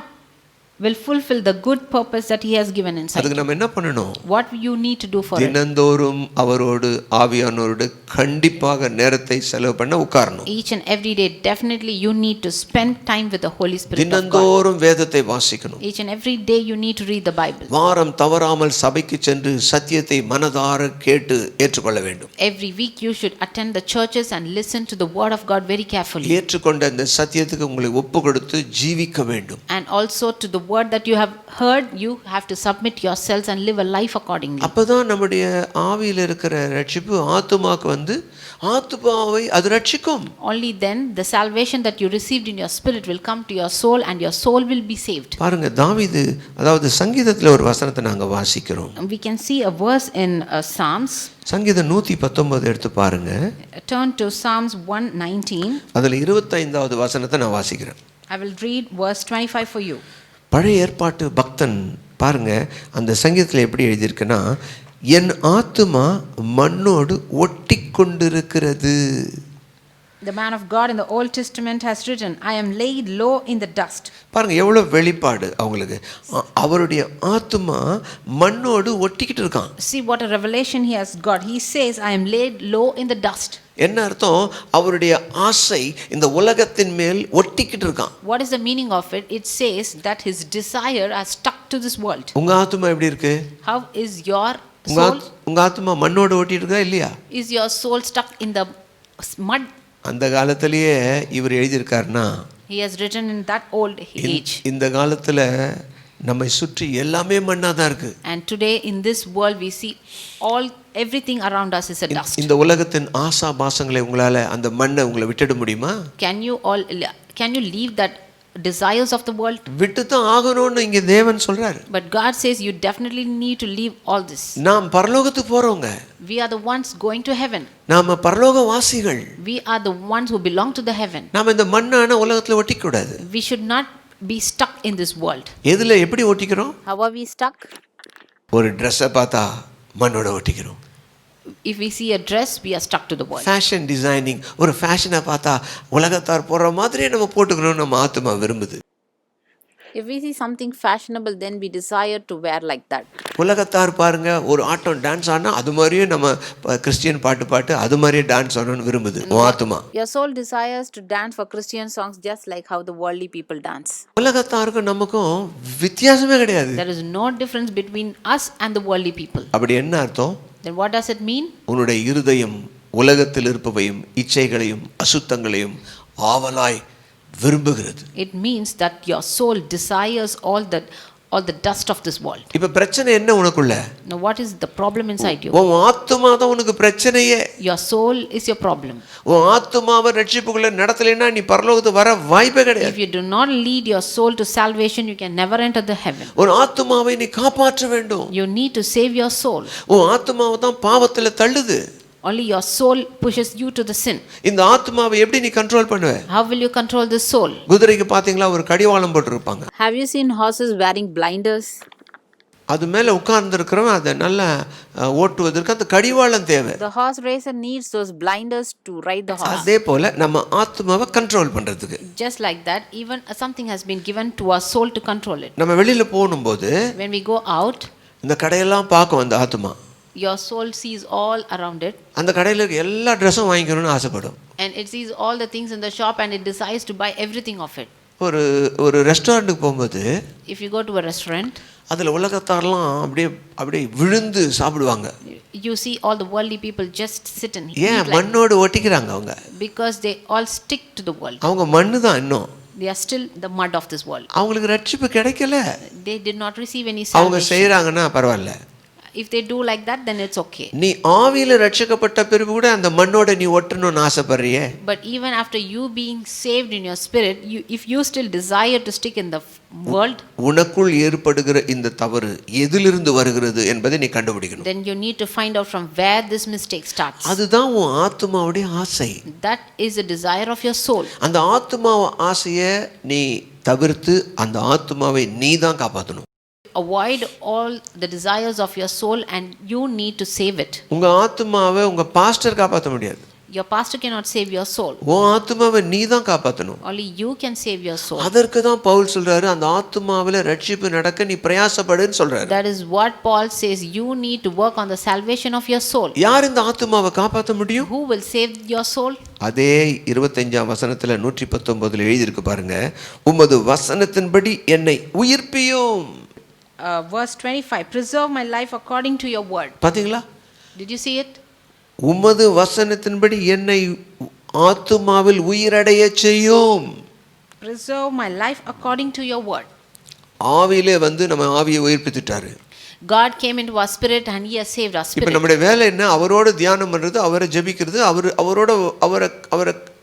will fulfill the good purpose that he has given inside. அதுக்கு நம்ம என்ன பண்ணணும்? What you need to do for it? தினந்தோறும் அவரோடு ஆவியானவரோடு கண்டிப்பாக நேரத்தை செலவு பண்ண உட்காரணும். Each and every day definitely you need to spend time with the Holy Spirit of God. தினந்தோறும் வேதத்தை வாசிக்கணும். Each and every day you need to read the Bible. வாரம் தவறாமல் சபைக்கு சென்று சத்தியத்தை மனதார கேட்டு ஏற்றுக்கொள்ள வேண்டும். Every week you should attend the churches and listen to the word of God very carefully. ஏற்றுக்கொண்ட அந்த சத்தியத்துக்கு உங்களை ஒப்பு கொடுத்து ஜீவிக்க வேண்டும். And also to the word that you have heard, you have to submit yourselves and live a life accordingly. அப்பதான் நம்முடைய ஆவியில இருக்கிற ரட்சிப்பு ஆத்துமாக்கு வந்து ஆத்துமாவை அது ரட்சிக்கும். Only then the salvation that you received in your spirit will come to your soul and your soul will be saved. பாருங்க, தாவீது, அதாவது சங்கீதத்துல ஒரு வசனத்தை நாங்க வாசிக்கிறோம். We can see a verse in Psalms. சங்கீதம் 119 எடுத்து பாருங்க. Turn to Psalms 119. அதுல 25வது வசனத்தை நான் வாசிக்கிறேன். I will read verse 25 for you. பழைய ஏற்பாட்டு பக்தன் பாருங்க, அந்த சங்கீதத்தில் எப்படி எழுதியிருக்குன்னா, என் ஆத்துமா மண்ணோடு ஒட்டி கொண்டிருக்கிறது. The man of God in the Old Testament has written, I am laid low in the dust. பாருங்க எவ்வளவு வெளிப்பாடு அவங்களுக்கு. அவருடைய ஆத்துமா மண்ணோடு ஒட்டிக்கிட்டு இருக்கான். See what a revelation he has got. He says, I am laid low in the dust. என்ன அர்த்தம்? அவருடைய ஆசை இந்த உலகத்தின் மேல் ஒட்டிக்கிட்டு இருக்கான். What is the meaning of it? It says that his desire has stuck to this world. உங்க ஆத்துமா எப்படி இருக்கு? How is your soul? உங்க ஆத்துமா மண்ணோடு ஒட்டி இருக்கா இல்லையா? Is your soul stuck in the mud? அந்த காலத்திலேயே இவர் எழுதியிருக்காருன்னா, He has written in that old age. இந்த காலத்துல நம்மை சுற்றி எல்லாமே மண்ணா தான் இருக்கு. And today in this world we see everything around us is a dust. இந்த உலகத்தின் ஆசா பாசங்களை உங்களால அந்த மண்ணை உங்களை விட்டுட முடியுமா? Can you leave that desires of the world? விட்டு தான் ஆகணும்னு இங்க தேவன் சொல்றாரு. But God says you definitely need to leave all this. நாம் பரலோகத்துக்கு போறோங்க. We are the ones going to heaven. நாம பரலோக வாசிகள். We are the ones who belong to the heaven. நாம இந்த மண்ணான உலகத்துல ஒட்டிக்க கூடாது. We should not be stuck in this world. எதுல எப்படி ஒட்டிக்கிறோம்? How are we stuck? ஒரு Dress-ஐ பார்த்தா மண்ணோட ஒட்டிக்கிறோம். If we see a dress, we are stuck to the world. Fashion designing, ஒரு ஃபேஷனை பார்த்தா உலகத்தார் போற மாதிரியே நம்ம போட்டுக்கணும் நம்ம ஆத்துமா விரும்புது. If we see something fashionable, then we desire to wear like that. உலகத்தார் பாருங்க, ஒரு ஆட்டம் டான்ஸ் ஆனா அது மாதிரியே நம்ம கிறிஸ்டியன் பாட்டு அது மாதிரியே டான்ஸ் ஆடணும்னு விரும்புது ஆத்துமா. Your soul desires to dance for Christian songs just like how the worldly people dance. உலகத்தாருக்கும் நமக்கும் வித்தியாசமே கிடையாது. There is no difference between us and the worldly people. அப்படி என்ன அர்த்தம்? Then what does it mean? உன்னுடைய இருதயம் உலகத்தில் இருப்பவையும் இச்சைகளையும் அசுத்தங்களையும் ஆவலாய் விரும்புகிறது. It means that your soul desires all that all the dust of this world. இப்ப பிரச்சனை என்ன உனக்குள்ள? Now what is the problem inside you? உன் ஆத்துமா தான் உனக்கு பிரச்சனையே. Your soul is your problem. உன் ஆத்துமாவை ரட்சிப்புக்குள்ள நடத்தலைன்னா நீ பரலோகத்துக்கு வர வாய்ப்பே If கிடையாது. you do not lead your soul to salvation, you can never enter the heaven. உன் ஆத்துமாவை நீ காப்பாற்ற வேண்டும். You need to save your soul. உன் ஆத்துமாவை தான் பாவத்துல தள்ளுது. Only your soul pushes you to the sin. இந்த ஆத்துமாவை எப்படி நீ கண்ட்ரோல் பண்ணுவ? How will you control the soul? குதிரைக்கு பாத்தீங்களா ஒரு கடிவாளம் போட்டுருப்பாங்க. Have you seen horses wearing blinders? அது மேல உட்கார்ந்து இருக்கிறவன் அதை நல்லா ஓட்டுவதற்கு அந்த கடிவாளம் தேவை. The horse racer needs those blinders to ride the horse. அதே போல நம்ம ஆத்துமாவை கண்ட்ரோல் பண்றதுக்கு. Just like that, even something has been given to our soul to control it. நம்ம வெளியில போகும்போது When we go out, இந்த கடையெல்லாம் பார்க்கும் அந்த ஆத்துமா. your soul sees all around it. அந்த கடையில இருக்க எல்லா ட்ரெஸ்ஸும் வாங்கிக்கணும்னு ஆசைப்படும். And it sees all the things in the shop and it decides to buy everything of it. ஒரு ரெஸ்டாரண்ட்டுக்கு போகும்போது If you go to a restaurant, அதில் உலகத்தாரெல்லாம் அப்படியே விழுந்து சாப்பிடுவாங்க. you see all the worldly people just sit and eat ஏன் like, மண்ணோடு ஒட்டிக்கிறாங்க அவங்க. because they all stick to the world. அவங்க மண்ணு தான் இன்னும். They are still the mud of this world. அவங்களுக்கு ரட்சிப்பு கிடைக்கல. They did not receive any அவங்க salvation. செய்கிறாங்கன்னா பரவாயில்ல. If they do like that, then it's okay. நீ ஆவியில ரட்சிக்கப்பட்ட பிறகு கூட அந்த மண்ணோட நீ ஒட்டணும்னு ஆசைப்படுறியே. But even after you being saved in your spirit, if you still desire to stick in the world, உனக்குள் ஏற்படுகிற இந்த தவறு எதிலிருந்து வருகிறது என்பதை நீ கண்டுபிடிக்கணும். then you need to find out from where this mistake starts. அதுதான் உன் ஆத்துமாவுடைய ஆசை. That is the desire of your soul. அந்த ஆத்துமாவ ஆசையை நீ தவிர்த்து அந்த ஆத்துமாவை நீ தான் காப்பாற்றணும். Avoid all the desires of your soul and you need to save it. உங்க ஆத்துமாவை உங்க பாஸ்டர் காப்பாற்ற முடியாது. Your pastor cannot save your soul. உன் ஆத்துமாவை நீ தான் காப்பாற்றணும். Only you can save your soul. அதற்கு தான் பவுல் சொல்றாரு அந்த ஆத்துமாவில ரட்சிப்பு நடக்க நீ பிரயாசப்படுன்னு சொல்றாரு. That is what Paul says. You need to work on the salvation of your soul. யார் இந்த ஆத்துமாவை காப்பாற்ற முடியும்? Who will save your soul? அதே 25ஆம் வசனத்துல 119 எழுதி இருக்கு பாருங்க. உமது வசனத்தின்படி என்னை உயிர்ப்பியும். Verse 25, preserve my life according to your word. பாத்தீங்களா? Did you see it? உமது வசனத்தின்படி என்னை ஆத்துமாவில் உயிரடைய செய்யும். Preserve my life according to your word. ஆவியிலே நம்ம ஆவியை உயிர்ப்பித்துட்டாரு. God came into our spirit and he has saved our இப்போ spirit. நம்முடைய வேலை என்ன? அவரோட தியானம் பண்றது, அவரை ஜெபிக்கிறது, அவரோட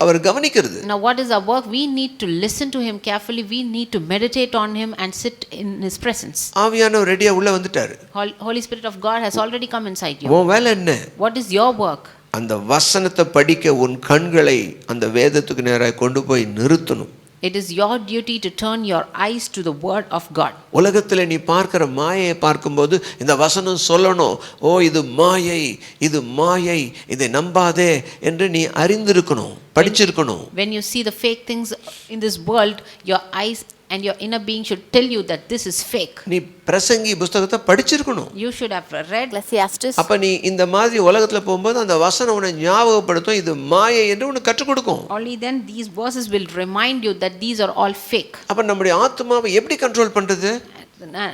அவர் கவனிக்கிறது. Now what is our work? We need to listen to him carefully. We need to meditate on him and sit in his presence. ஆவியானவர் ரெடியா உள்ள வந்துட்டாரு. Holy Spirit of God has already come inside you. உன் வேலை என்ன? What is your work? அந்த வசனத்தை படிக்க உன் கண்களை அந்த வேதத்துக்கு நேராக கொண்டு போய் நிறுத்தணும். It is your duty to turn your eyes to the word of God. உலகத்தில் நீ பார்க்கிற மாயையை பார்க்கும்போது இந்த வசனம் சொல்லணும், ஓ இது மாயை, இது மாயை, இதை நம்பாதே என்று நீ அறிந்திருக்கணும், படிச்சிருக்கணும். When you see the fake things in this world, your eyes and your inner being should tell you that this is fake. நீ பிரசங்கி புத்தகத்தை படிச்சிருக்கணும். You should have read Ecclesiastes. அப்ப நீ இந்த மாதிரி உலகத்துல போகும்போது அந்த வசனம் உன்னை ஞாபகப்படுத்தும், இது மாயை என்று உனக்கு கற்றுக் கொடுக்கும். Only then these verses will remind you that these are all fake. அப்ப நம்முடைய ஆத்துமாவை எப்படி கண்ட்ரோல் பண்றது?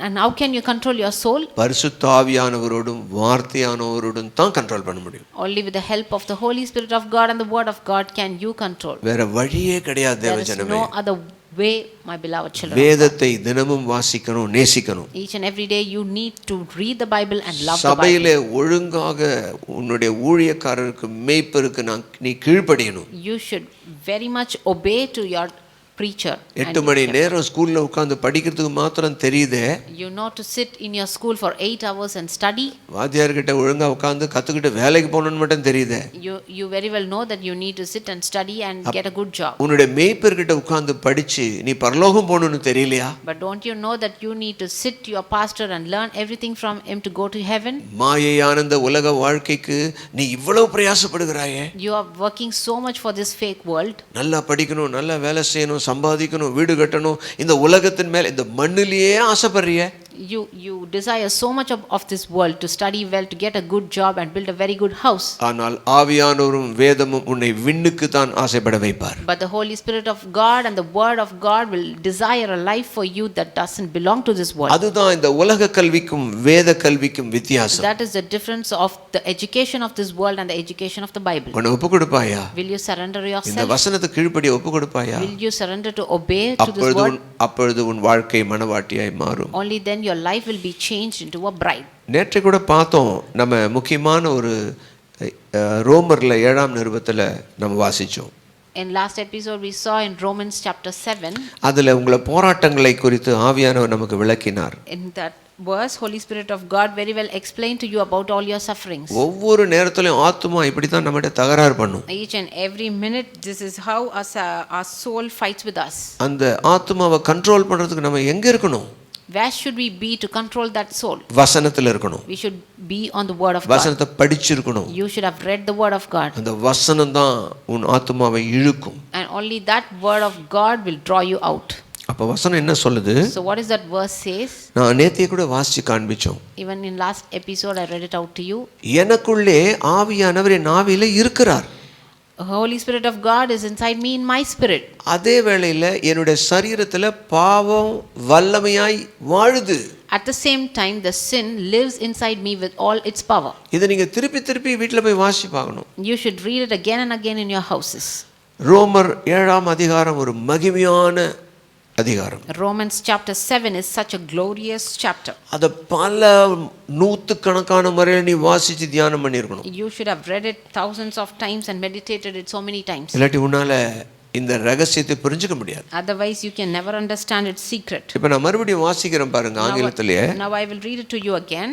And how can you control your soul? பரிசுத்த ஆவியானவரோடும் வார்த்தையானவரோடும் தான் கண்ட்ரோல் பண்ண முடியும். Only with the help of the Holy Spirit of God and the word of God can you control. வேற வழியே கிடையாது There is தேவஜனமே. no other way, my beloved children. வேதத்தை தினமும் வாசிக்கணும், நேசிக்கணும். Each and every day you need to read the Bible and love the Bible. சபையிலே ஒழுங்காக உன்னுடைய ஊழியக்காரருக்கு மேய்ப்பருக்கு நீ கீழ்ப்படியணும். You should very much obey to your preacher. 8 மணி நேரம் ஸ்கூல்ல உட்கார்ந்து படிக்கிறதுக்கு மாத்திரம் தெரியுதே. You know to sit in your school for 8 hours and study. வாத்தியார்கிட்ட ஒழுங்கா உட்கார்ந்து கத்துக்கிட்டு வேலைக்கு போகணும்னு மட்டும் தெரியுதே. You very well know that you need to sit and study and get a good job. உன்னுடைய மேய்ப்பர்கிட்ட உட்கார்ந்து படிச்சு நீ பரலோகம் போகணும்னு தெரியலையா? But don't you know that you need to sit to your pastor and learn everything from him to go to heaven? மாயையான இந்த உலக வாழ்க்கைக்கு நீ இவ்வளவு பிரயாசப்படுகிறாயே. You are working so much for this fake world. நல்லா படிக்கணும், நல்லா வேலை செய்யணும், சம்பாதிக்கணும், வீடு கட்டணும், இந்த உலகத்தின் மேல இந்த மண்ணிலேயே ஆசைப்படுறிய. you desire so much of this world, to study well, to get a good job and build a very good house. ஆனால் ஆவியானவரும் வேதமும் உன்னை விண்ணுக்கு தான் ஆசைப்பட வைப்பார். But the Holy Spirit of God and the word of God will desire a life for you that doesn't belong to this world. அதுதான் இந்த உலக கல்விக்கும் வேத கல்விக்கும் வித்தியாசம். That is the difference of the education of this world and the education of the Bible. உன்னை ஒப்பு கொடுப்பாயா? Will you surrender இந்த yourself? வசனத்துக்கு கீழ்ப்படிய ஒப்பு கொடுப்பாயா? Will you surrender to obey to this word? அப்பொழுது உன் வாழ்க்கை மணவாட்டியாய் மாறும். Only then your life will be changed into a bride. நேற்று கூட பார்த்தோம், நம்ம முக்கியமான ஒரு ரோமர்ல 7ஆம் நிருபத்துல நம்ம வாசிச்சோம். In last episode we saw in Romans chapter 7. அதுல உங்கள போராட்டங்களை குறித்து ஆவியானவர் நமக்கு விளக்கினார். In that verse, Holy Spirit of God very well explained to you about all your sufferings. ஒவ்வொரு நேரத்திலும் ஆத்துமா இப்படி தான் நம்மகிட்ட தகராறு பண்ணும். Each and every minute this is how our soul fights with us. அந்த ஆத்துமாவை கண்ட்ரோல் பண்றதுக்கு நம்ம எங்க இருக்கணும்? Where should we be to control that soul? வசனத்துல இருக்கணும். We should be on the word of God. வசனத்தை படிச்சிருக்கணும். You should have read the word of God. அந்த வசனம் தான் உன் ஆத்துமாவை இழுக்கும். And only that word of God will draw you out. அப்ப வசனம் என்ன சொல்லுது? So what is that verse says? நான் நேத்தியே கூட வாசிச்சு காண்பிச்சோம். Even in last episode I read it out to you. எனக்குள்ளே ஆவியானவர் என் ஆவியில இருக்கிறார். Holy Spirit of God is inside me in my spirit. அதே வேளையில என்னுடைய சரீரத்துல பாவம் வல்லமையாய் வாழுது. At the same time the sin lives inside me with all its power. இதை நீங்க திருப்பி திருப்பி வீட்ல போய் வாசிச்சு பார்க்கணும். You should read it again and again in your houses. ரோமர் 7ஆம் அதிகாரம் ஒரு மகிமையான அதிகாரம். Romans chapter 7 is such a glorious chapter. அத பல நூற்றுக்கணக்கான முறையில் நீ வாசிச்சு தியானம் பண்ணியிருக்கணும். You should have read it thousands of times and meditated it so many times. இல்லாட்டி உன்னால இந்த ரகசியத்தை புரிஞ்சுக்க முடியாது. Otherwise you can never understand its secret. இப்போ நான் மறுபடியும் வாசிக்கிறேன் பாருங்க ஆங்கிலத்திலேயே. Now I will read it to you again.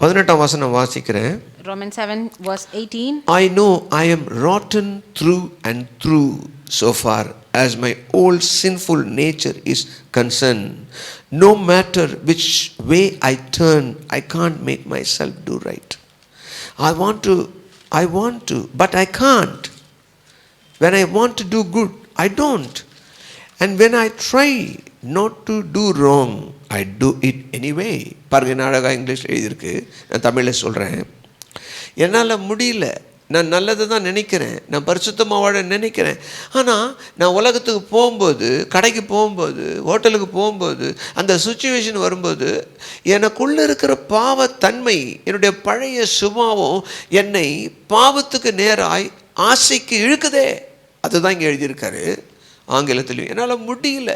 18ஆம் வசனம் வாசிக்கிறேன். Romans 7 verse 18. I know I am rotten through and through so far as my old sinful nature is concerned. No matter which way I turn, I can't make myself do right. I want to, but I can't. When I want to do good, I don't. And when I try not to do wrong, I do it anyway. பாருங்க, நாடகா English எழுதியிருக்கு, நான் தமிழில் சொல்கிறேன். என்னால் முடியல, நான் நல்லதை தான் நினைக்கிறேன், நான் பரிசுத்தமாக வாழ நினைக்கிறேன். ஆனால் நான் உலகத்துக்கு போகும்போது, கடைக்கு போகும்போது, ஹோட்டலுக்கு போகும்போது, அந்த சுச்சுவேஷன் வரும்போது எனக்குள்ளே இருக்கிற பாவத்தன்மை, என்னுடைய பழைய சுபாவம் என்னை பாவத்துக்கு நேராய் ஆசைக்கு இழுக்குதே. அதுதான் இங்கே எழுதியிருக்காரு ஆங்கிலத்திலையும். என்னால் முடியல.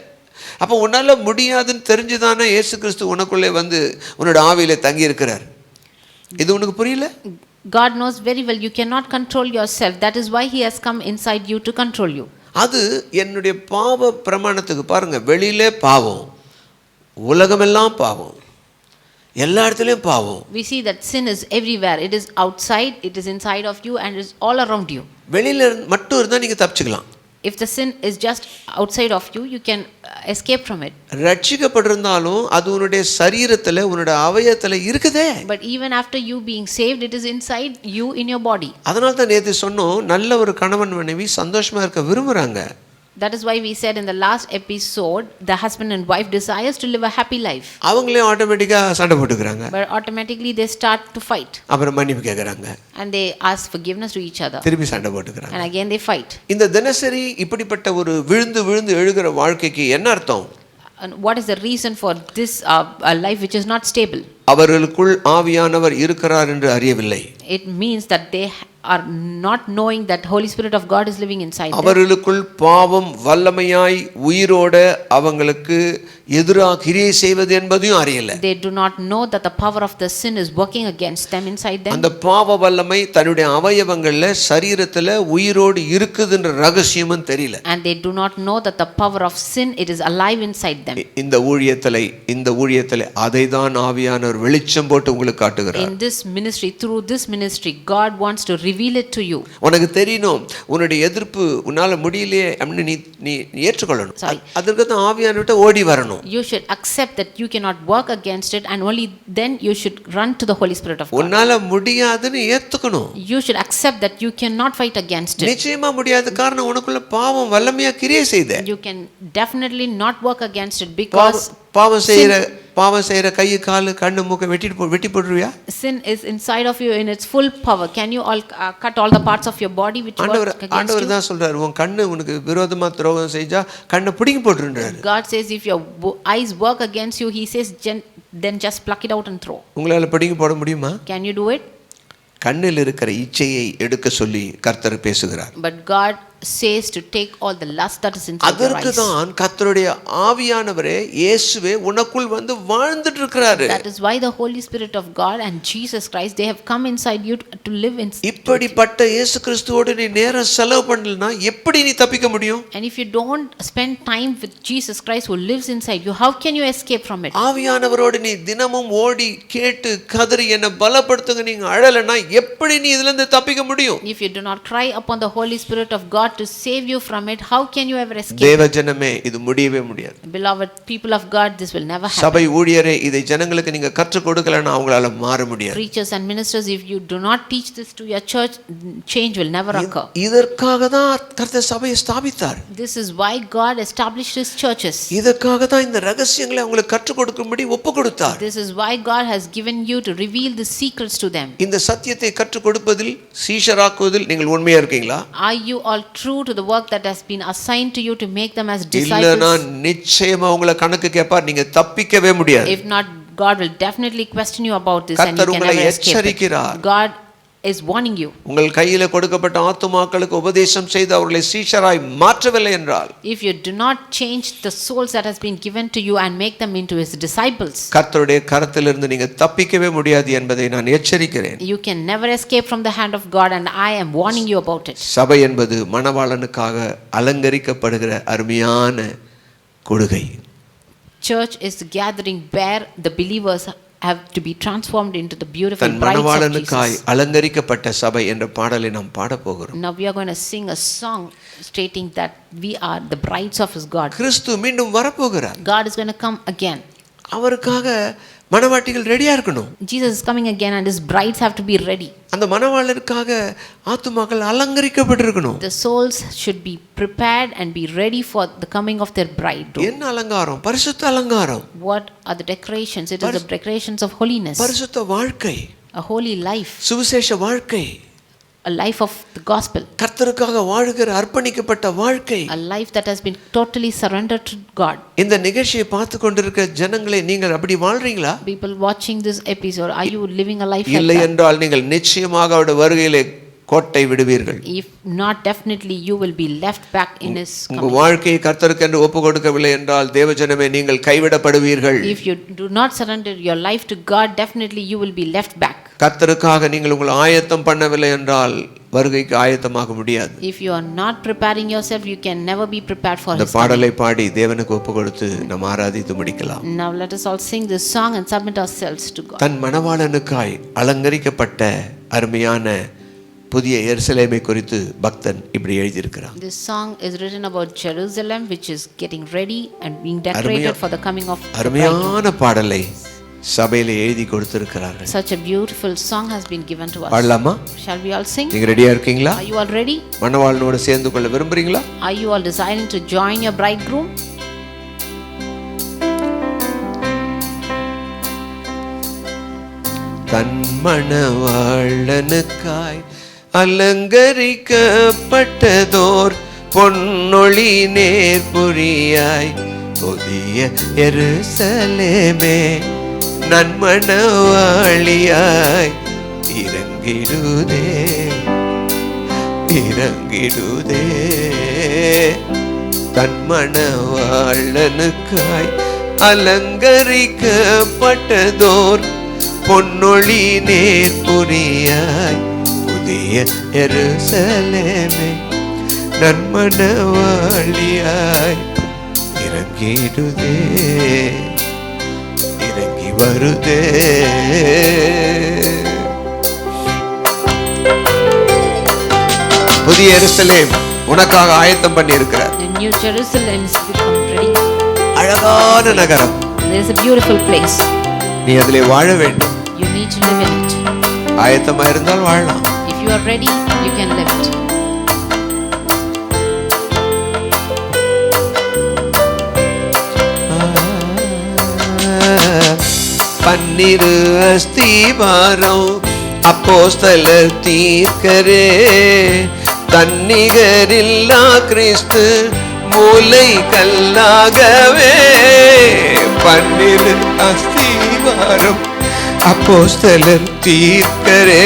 அப்போ உன்னால் முடியாதுன்னு தெரிஞ்சுதானே இயேசு கிறிஸ்து உனக்குள்ளே வந்து உன்னோட ஆவியில் தங்கி இருக்கிறார். இது உனக்கு புரியல? God knows very well you cannot control yourself. That is why he has come inside you to control you. அது என்னுடைய பாவ பிரமாணத்துக்கு பாருங்க, வெளியிலே பாவம், உலகமெல்லாம் பாவம், எல்லா இடத்துலையும் பாவம். We see that sin is everywhere. It is outside, it is inside of you and it is all around you. வெளியில மட்டும் இருந்தா நீங்க தப்பிச்சுக்கலாம். If the sin is just outside of you, you can escape from it. ரட்சிக்கப்பட்டிருந்தாலும் அது உன்னுடைய சரீரத்துல, உன்னுடைய அவயவத்துல இருக்குதே. But even after you being saved, it is inside you in your body. அதனால தான் நேத்து சொன்னோம், நல்ல ஒரு கணவன் மனைவி சந்தோஷமா இருக்க விரும்புறாங்க. That is why we said in the last episode, the husband and wife desires to live a happy life. அவங்களே ஆட்டோமேட்டிக்கா சண்டை போட்டுக்கறாங்க. But automatically they start to fight. அப்புறம் மன்னிப்பு கேக்குறாங்க. And they ask forgiveness to each other. திருப்பி சண்டை போட்டுக்கறாங்க. And again they fight. இந்த தினசரி இப்படிப்பட்ட ஒரு விழுந்து விழுந்து எழுகிற வாழ்க்கைக்கு என்ன அர்த்தம்? And what is the reason for this life which is not stable? அவர்களுக்குள் ஆவியானவர் இருக்கிறார் என்று அறியவில்லை. It means that they are not knowing that Holy Spirit of God is living inside them. அவர்களுக்குள் பாவம் வல்லமையாய் உயிரோட அவங்களுக்கு எதிராக கிரியை செய்வது என்பதையும் அறியல. They do not know that the power of the sin is working against them inside them. அந்த பாவ வல்லமை தன்னுடைய அவயவங்கள்ல சரீரத்துல உயிரோடு இருக்குதுன்ற ரகசியமும் தெரியல. And they do not know that the power of sin, it is alive inside them. இந்த ஊழியத்திலே அதை தான் ஆவியானவர் வெளிச்சம் போட்டு உங்களுக்கு காட்டுகிறார். In this ministry, through this ministry, God wants to reveal it to you. உனக்கு தெரியணும், உன்னுடைய எதிர்ப்பு உன்னால முடியலையே அப்படின்னு நீ ஏற்றுக்கொள்ளணும். அதற்கு தான் ஆவியானவர்ட்ட ஓடி வரணும். You should accept that you cannot work against it, and only then you should run to the Holy Spirit of God. உன்னால முடியாதுன்னு ஏத்துக்கணும். You should accept that you cannot fight against it. நிச்சயமா முடியாத காரணம் உனக்குள்ள பாவம் வல்லமையா கிரியை செய்தே. You can definitely not work against it because பாவம் செய்யற பாவம் செய்யற கை காலு கண்ணு மூக்க வெட்டி போட்டுருவியா? Sin is inside of you in its full power. Can you all cut all the parts of your body which work against ஆண்டவர் you? தான் சொல்றாரு, உன் கண்ணு உனக்கு விரோதமா துரோகம் செஞ்சா கண்ணை பிடிங்கி போட்டுருன்றாரு. God says if your eyes work against you, he says then just pluck it out and throw. உங்களால பிடிங்கி போட முடியுமா? Can you do it? கண்ணில் இருக்கிற இச்சையை எடுக்க சொல்லி கர்த்தர் பேசுகிறார். But God says to take all the lust that is inside your அதற்கு eyes. தான் கர்த்தருடைய ஆவியானவரே இயேசுவே உனக்குள் வந்து வாழ்ந்துட்டு இருக்கிறாரு. That is why the Holy Spirit of God and Jesus Christ, they have come inside you to live in. இப்படிப்பட்ட இயேசு கிறிஸ்துவோடு நீ நேரம் செலவு பண்ணலனா எப்படி நீ தப்பிக்க முடியும்? And if you don't spend time with Jesus Christ who lives inside you, how can you escape from it? ஆவியானவரோடு நீ தினமும் ஓடி கேட்டு கதறி என்ன பலப்படுத்துங்க நீங்க அழலனா எப்படி நீ இதில இருந்து தப்பிக்க முடியும்? If you do not cry upon the Holy Spirit of God to save you from it, how can you ever escape? தேவஜனமே இது முடியவே முடியாது. Beloved people of God, this will never happen. சபை ஊழியரே இதை ஜனங்களுக்கு நீங்க கற்றுக் கொடுக்கலனா அவங்களால மாற முடியாது. Preachers and ministers, if you do not teach this to your church, change will never occur. இதற்காக தான் கர்த்தர் சபையை ஸ்தாபித்தார். This is why God established his churches. இதற்காக தான் இந்த ரகசியங்களை அவங்களுக்கு கற்றுக் கொடுக்கும்படி ஒப்புக்கொடுத்தார். This is why God has given you to reveal the secrets to them. இந்த சத்தியத்தை கற்றுக் கொடுப்பதில் சீஷராக்குவதில் நீங்கள் உண்மையா இருக்கீங்களா? Are you all true to the work that has been assigned to you to make them as இல்லனா disciples? நிச்சயமா உங்களை கணக்கு கேட்பார், நீங்க தப்பிக்கவே முடியாது. If not, God will definitely question you about this and you கர்த்தர் can உங்களை never escape it. எச்சரிக்கிறார். God is warning you. உங்கள் கையில கொடுக்கப்பட்ட ஆத்துமாக்களுக்கு உபதேசம் செய்து அவர்களை சீஷராய் மாற்றவில்லை என்றால், If you do not change the souls that has been given to you and make them into his disciples, கர்த்தருடைய கரத்திலிருந்து நீங்க தப்பிக்கவே முடியாது என்பதை நான் எச்சரிக்கிறேன். you can never escape from the hand of God, and I am warning you about it. சபை என்பது மணவாளனுக்காக அலங்கரிக்கப்படுகிற அருமையான கொடுகை. Church is the gathering where the believers have to be transformed into the beautiful than brides of மணவாளனுக்காய் Jesus. அலங்கரிக்கப்பட்ட சபை என்ற பாடலை நாம் பாட போகிறோம். Now we are going to sing a song stating that we are the brides of his God. கிறிஸ்து மீண்டும் வரப்போகிறார். God is going to come again. அவருக்காக மணவாட்டிகள் ரெடியா இருக்கணும். Jesus is coming again and his brides have to be ready. அந்த மணவாளருக்காக ஆத்துமாக்கள் அலங்கரிக்கப்பட்டிருக்கணும். The souls should be prepared and be ready for the coming of their bride. என்ன அலங்காரம்? பரிசுத்த அலங்காரம். What are the decorations? It is the decorations of holiness. பரிசுத்த வாழ்க்கை. A holy life. சுவிசேஷ வாழ்க்கை. A life of the gospel. கர்த்தருக்காக வாழுகிற அர்ப்பணிக்கப்பட்ட வாழ்க்கை. A life that has been totally surrendered to God. இந்த நிகழ்ச்சியை பார்த்து கொண்டிருக்கிற ஜனங்களே, நீங்கள் அப்படி வாழ்றீங்களா? People watching this episode, are you living a life இல்லை like that? என்றால் நீங்கள் நிச்சயமாக அவருடைய வருகையிலே கோட்டை விடுவீர்கள். If not, definitely you will be left back in his உங்க coming. வாழ்க்கையை கர்த்தருக்கு என்று ஒப்பு கொடுக்கவில்லை என்றால் தேவஜனமே நீங்கள் கைவிடப்படுவீர்கள். If you do not surrender your life to God, definitely you will be left back. கர்த்தருக்காக நீங்கள் உங்களை ஆயத்தம் பண்ணவில்லை என்றால் வருகைக்கு ஆயத்தமாக முடியாது. If you are not preparing yourself, you can never be prepared for இந்த his coming. பாடலை பாடி தேவனுக்கு ஒப்பு கொடுத்து நாம் ஆராதித்து முடிக்கலாம். Now let us all sing this song and submit ourselves to God. தன் மணவாளனுக்காய் அலங்கரிக்கப்பட்ட அருமையான புதிய எருசலேமை குறித்து பக்தன் இப்படி எழுதியிருக்கிறான். This song is written about Jerusalem, which is getting ready and being decorated for the coming of the bride. அருமையான பாடலை சபையில எழுதி கொடுத்திருக்கிறார்கள். Such a beautiful song has been given to us. பாடலாமா? Shall we all sing? நீங்க ரெடியா இருக்கீங்களா? Are you all ready? மணவாளனோடு சேர்ந்து கொள்ள விரும்புறீங்களா? Are you all desiring to join your bridegroom? தன் மணவாளனுக்காய் அலங்கரிக்கப்பட்டதோர் பொன்னொளி நேர்புரியாய் புதிய எருசலேமே நன்மணவாளியாய் இறங்கிடுதே இறங்கிடுதே. தன் மணவாளனுக்காய் அலங்கரிக்கப்பட்டதோர் பொன்னொளி நேர்புரியாய் புதிய எருசலேமே நன்மணவாளியாய் இறங்கிடுதே இறங்கி வருதே. புதிய எருசலேம் உனக்காக ஆயத்தம் பண்ணி இருக்கிறார். The new Jerusalem is become ready. அழகான நகரம். There is a beautiful place. நீ அதிலே வாழ வேண்டும். You need to live in it. ஆயத்தமா இருந்தால் வாழலாம். If you are ready, you can live it. பன்னிரு அஸ்திபாரம் அப்போஸ்தலர் தீர்க்கரே, தன்னிகரில்லா கிறிஸ்து மூலை கல்லாகவே. பன்னிரு அஸ்திபாரம் அப்போஸ்தலர் தீர்க்கரே,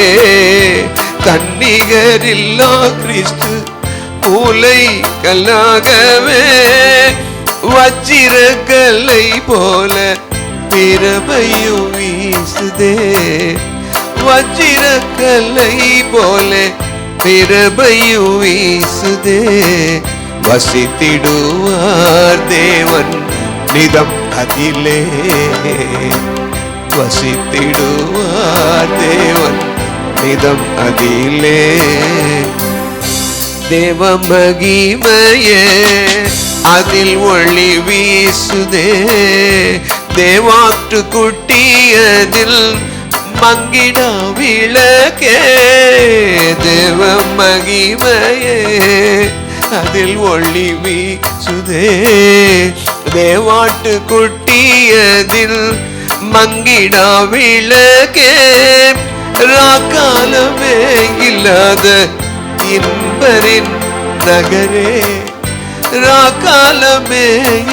தன்னிகரில்லா கிறிஸ்து மூலை கல்லாகவே. வச்சிரக்கல்லை போல பிரபையும் வீசுதே, வச்சிரக்கல்லை போல பிரபையும் வீசுதே. வசித்திடுவார் தேவன் நிதம் அதிலே, வசித்திடுவார் தேவன் நிதம் அதிலே. தேவ மகிமையே அதில் ஒளி வீசுதே, தேவாட்டு குட்டியதில் மங்கிடா விளக்கே. தேவ மகிமையே அதில் ஒளி வீசுதே, தேவாட்டு குட்டியதில் மங்கிடா விளக்கே. ராக்காலமே இல்லாத இன்பரின் நகரே, ராக்காலமே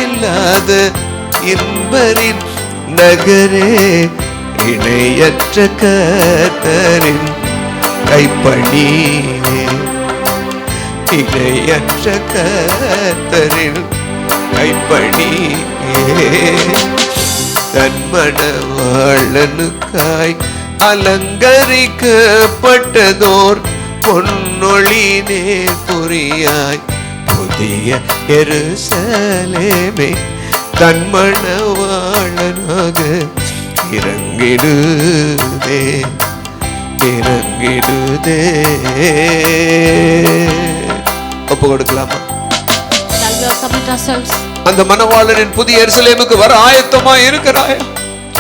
இல்லாத இன்பரின் நகரே. இணையற்ற கர்த்தரின் கைப்பணி, இணையற்ற கர்த்தரின் கைப்பணி. தன் மணவாளனுக்காய் அலங்கரிக்கப்பட்டதோர் பொன்னொழி நேர்புரியாய் புதிய எருசலேமே, தன் மணவாளனாக இறங்கிடுதே, இறங்கிடுதே. ஒப்பு கொடுக்கலாமா? அந்த மணவாளனின் புதிய எருசலேமுக்கு வர ஆயத்தமாய் இருக்கிறாய்?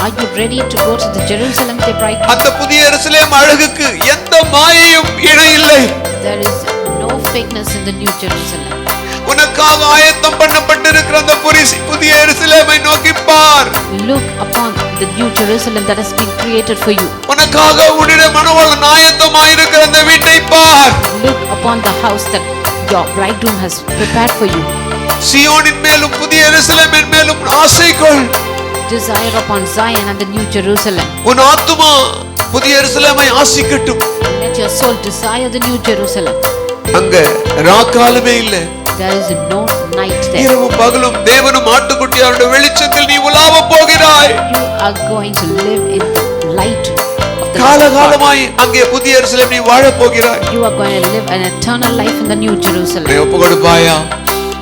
Are you ready to go to the Jerusalem, the bride? அந்த புதிய எருசலேம் அழகுக்கு எந்த மாயையும் இணை இல்லை. There is no fakeness in the new Jerusalem. உனக்காக ஆயத்தம் பண்ணப்பட்டிருக்கிற அந்த புதிய எருசலேமை நோக்கி பார். Look upon the new Jerusalem that has been created for you. உனக்காக உன்னுடைய மணவாளன் ஆயத்தமாய் இருக்கிற அந்த வீட்டை பார். Look upon the house that your bridegroom has prepared for you. சீயோனின் மேலும் புதிய எருசலேமின் மேலும் ஆசை கொள். Desire upon Zion and the new Jerusalem. உன் ஆத்துமா புதிய எருசலேமை ஆசிக்கட்டும். Let your soul desire the new Jerusalem. அங்க ராக்காலமே இல்லை. There is no night there. இரவும் பகலும் தேவனும் ஆட்டுக்குட்டியாருடைய வெளிச்சத்தில் நீ உலாவ போகிறாய். You are going to live in the light of the காலகாலமாய் அங்கே புதிய எருசலேம் நீ வாழ போகிறாய். You are going to live an eternal life in the new Jerusalem. நீ ஒப்பு கொடுப்பாயா?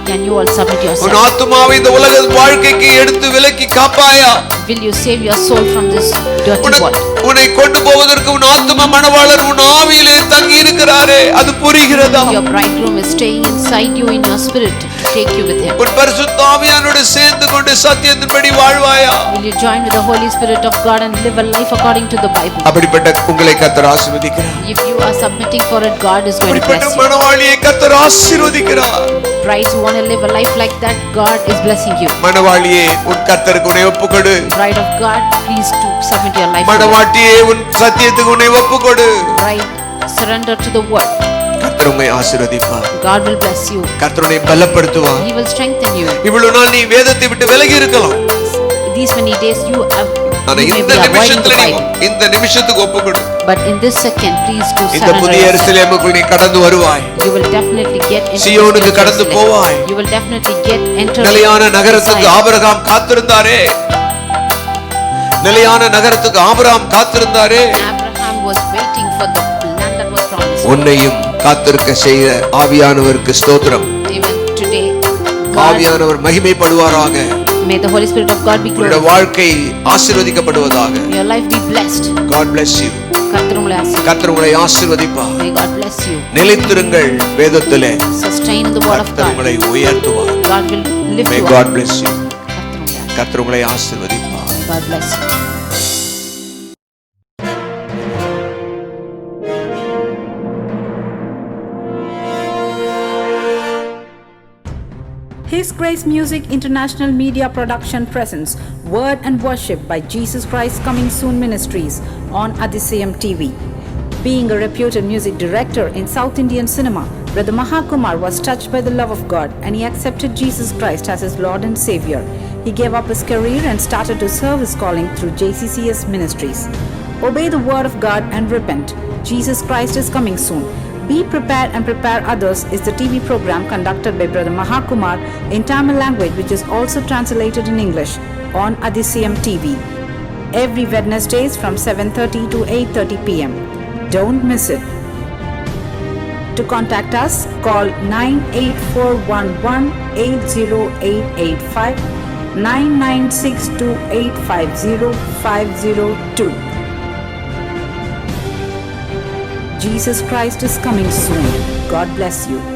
Can you all submit yourself? உன் ஆத்துமாவை இந்த உலக வாழ்க்கைக்கு எடுத்து விலக்கி காப்பாயா? Will you save your soul from this dirty world? உன்னை கொண்டு போவதற்கு உன் ஆத்துமா மணவாளர் உன் ஆவியிலே தங்கி இருக்கிறாரே, அது புரிகிறதா? Your bridegroom is staying inside you in your spirit to take you with him. உன் பரிசுத்த ஆவியானோடு சேர்ந்து கொண்டு சத்தியத்தின்படி வாழ்வாயா? Will you join with the Holy Spirit of God and live a life according to the Bible? அப்படிப்பட்ட உங்களை கர்த்தர் ஆசீர்வதிக்கிறார். If you are submitting for it, God is going to bless அப்படிப்பட்ட you. மணவாளியை கர்த்தர் ஆசீர்வதிக்கிறார். Brides who want to live a life like that, God is blessing you. மணவாளியே உன் கர்த்தருக்கு உன்னை ஒப்புக்கொடு. Bride of God, please do submit your life. மணவாட்டியே உன் சத்தியத்துக்கு உன்னை ஒப்புக்கொடு. Bride, surrender to the word. கர்த்தர் உம்மை ஆசீர்வதிப்பார். God will bless you. கர்த்தர் உன்னை பலப்படுத்துவார். He will strengthen you. இவ்வளவு நாள் நீ வேதத்தை விட்டு விலகி இருக்கலாம். These many days you may be avoiding the Bible. இந்த நிமிஷத்துக்கு ஒப்புக்கொடு. But in this second, please do இந்த surrender புதிய yourself. எருசலேமுக்குள் நீ கடந்து வருவாய். You will definitely get into சீயோனுக்கு கடந்து போவாய். You will definitely enter. நிலையான நகரத்துக்கு ஆபிரகாம் காத்திருந்தாரே, நிலையான நகரத்துக்கு Abraham காத்திருந்தாரே. Abraham was waiting for the land that was promised. உன்னையும் காத்திருக்க செய்த ஆவியானவருக்கு ஸ்தோத்திரம். Even today, ஆவியானவர் மகிமைப்படுவாராக. may the Holy Spirit of God be உன்னுடைய glorified. வாழ்க்கை ஆசீர்வதிக்கப்படுவதாக. Your life be blessed. God bless you. கர்த்தர் உங்களை ஆசீர்வதிப்பார். கர்த்தர் உங்களை ஆசீர்வதிப்பார். May God bless you. நிலைத்திருங்கள் வேதத்திலே. Sustain in the word of கர்த்தர் God. உங்களை உயர்த்துவார். God will lift May you God up. bless you. கர்த்தர் கர்த்தர் உங்களை உங்களை ஆசீர்வதிப்பார். God bless you. His Grace Music International Media Production presents Word and Worship by Jesus Christ Coming Soon Ministries on Adisayam TV. Being a reputed music director in South Indian cinema, Brother Mahakumar was touched by the love of God and he accepted Jesus Christ as his Lord and Savior. He gave up his career and started to serve his calling through JCCS Ministries. Obey the word of God and repent. Jesus Christ is coming soon. Be prepared and prepare others is the TV program conducted by Brother Mahakumar in Tamil language, which is also translated in English on Adisayam TV. Every Wednesdays from 7:30 to 8:30 p.m. Don't miss it. To contact us, call 98411-80885, 9962850502. Jesus Christ is coming soon. God bless you.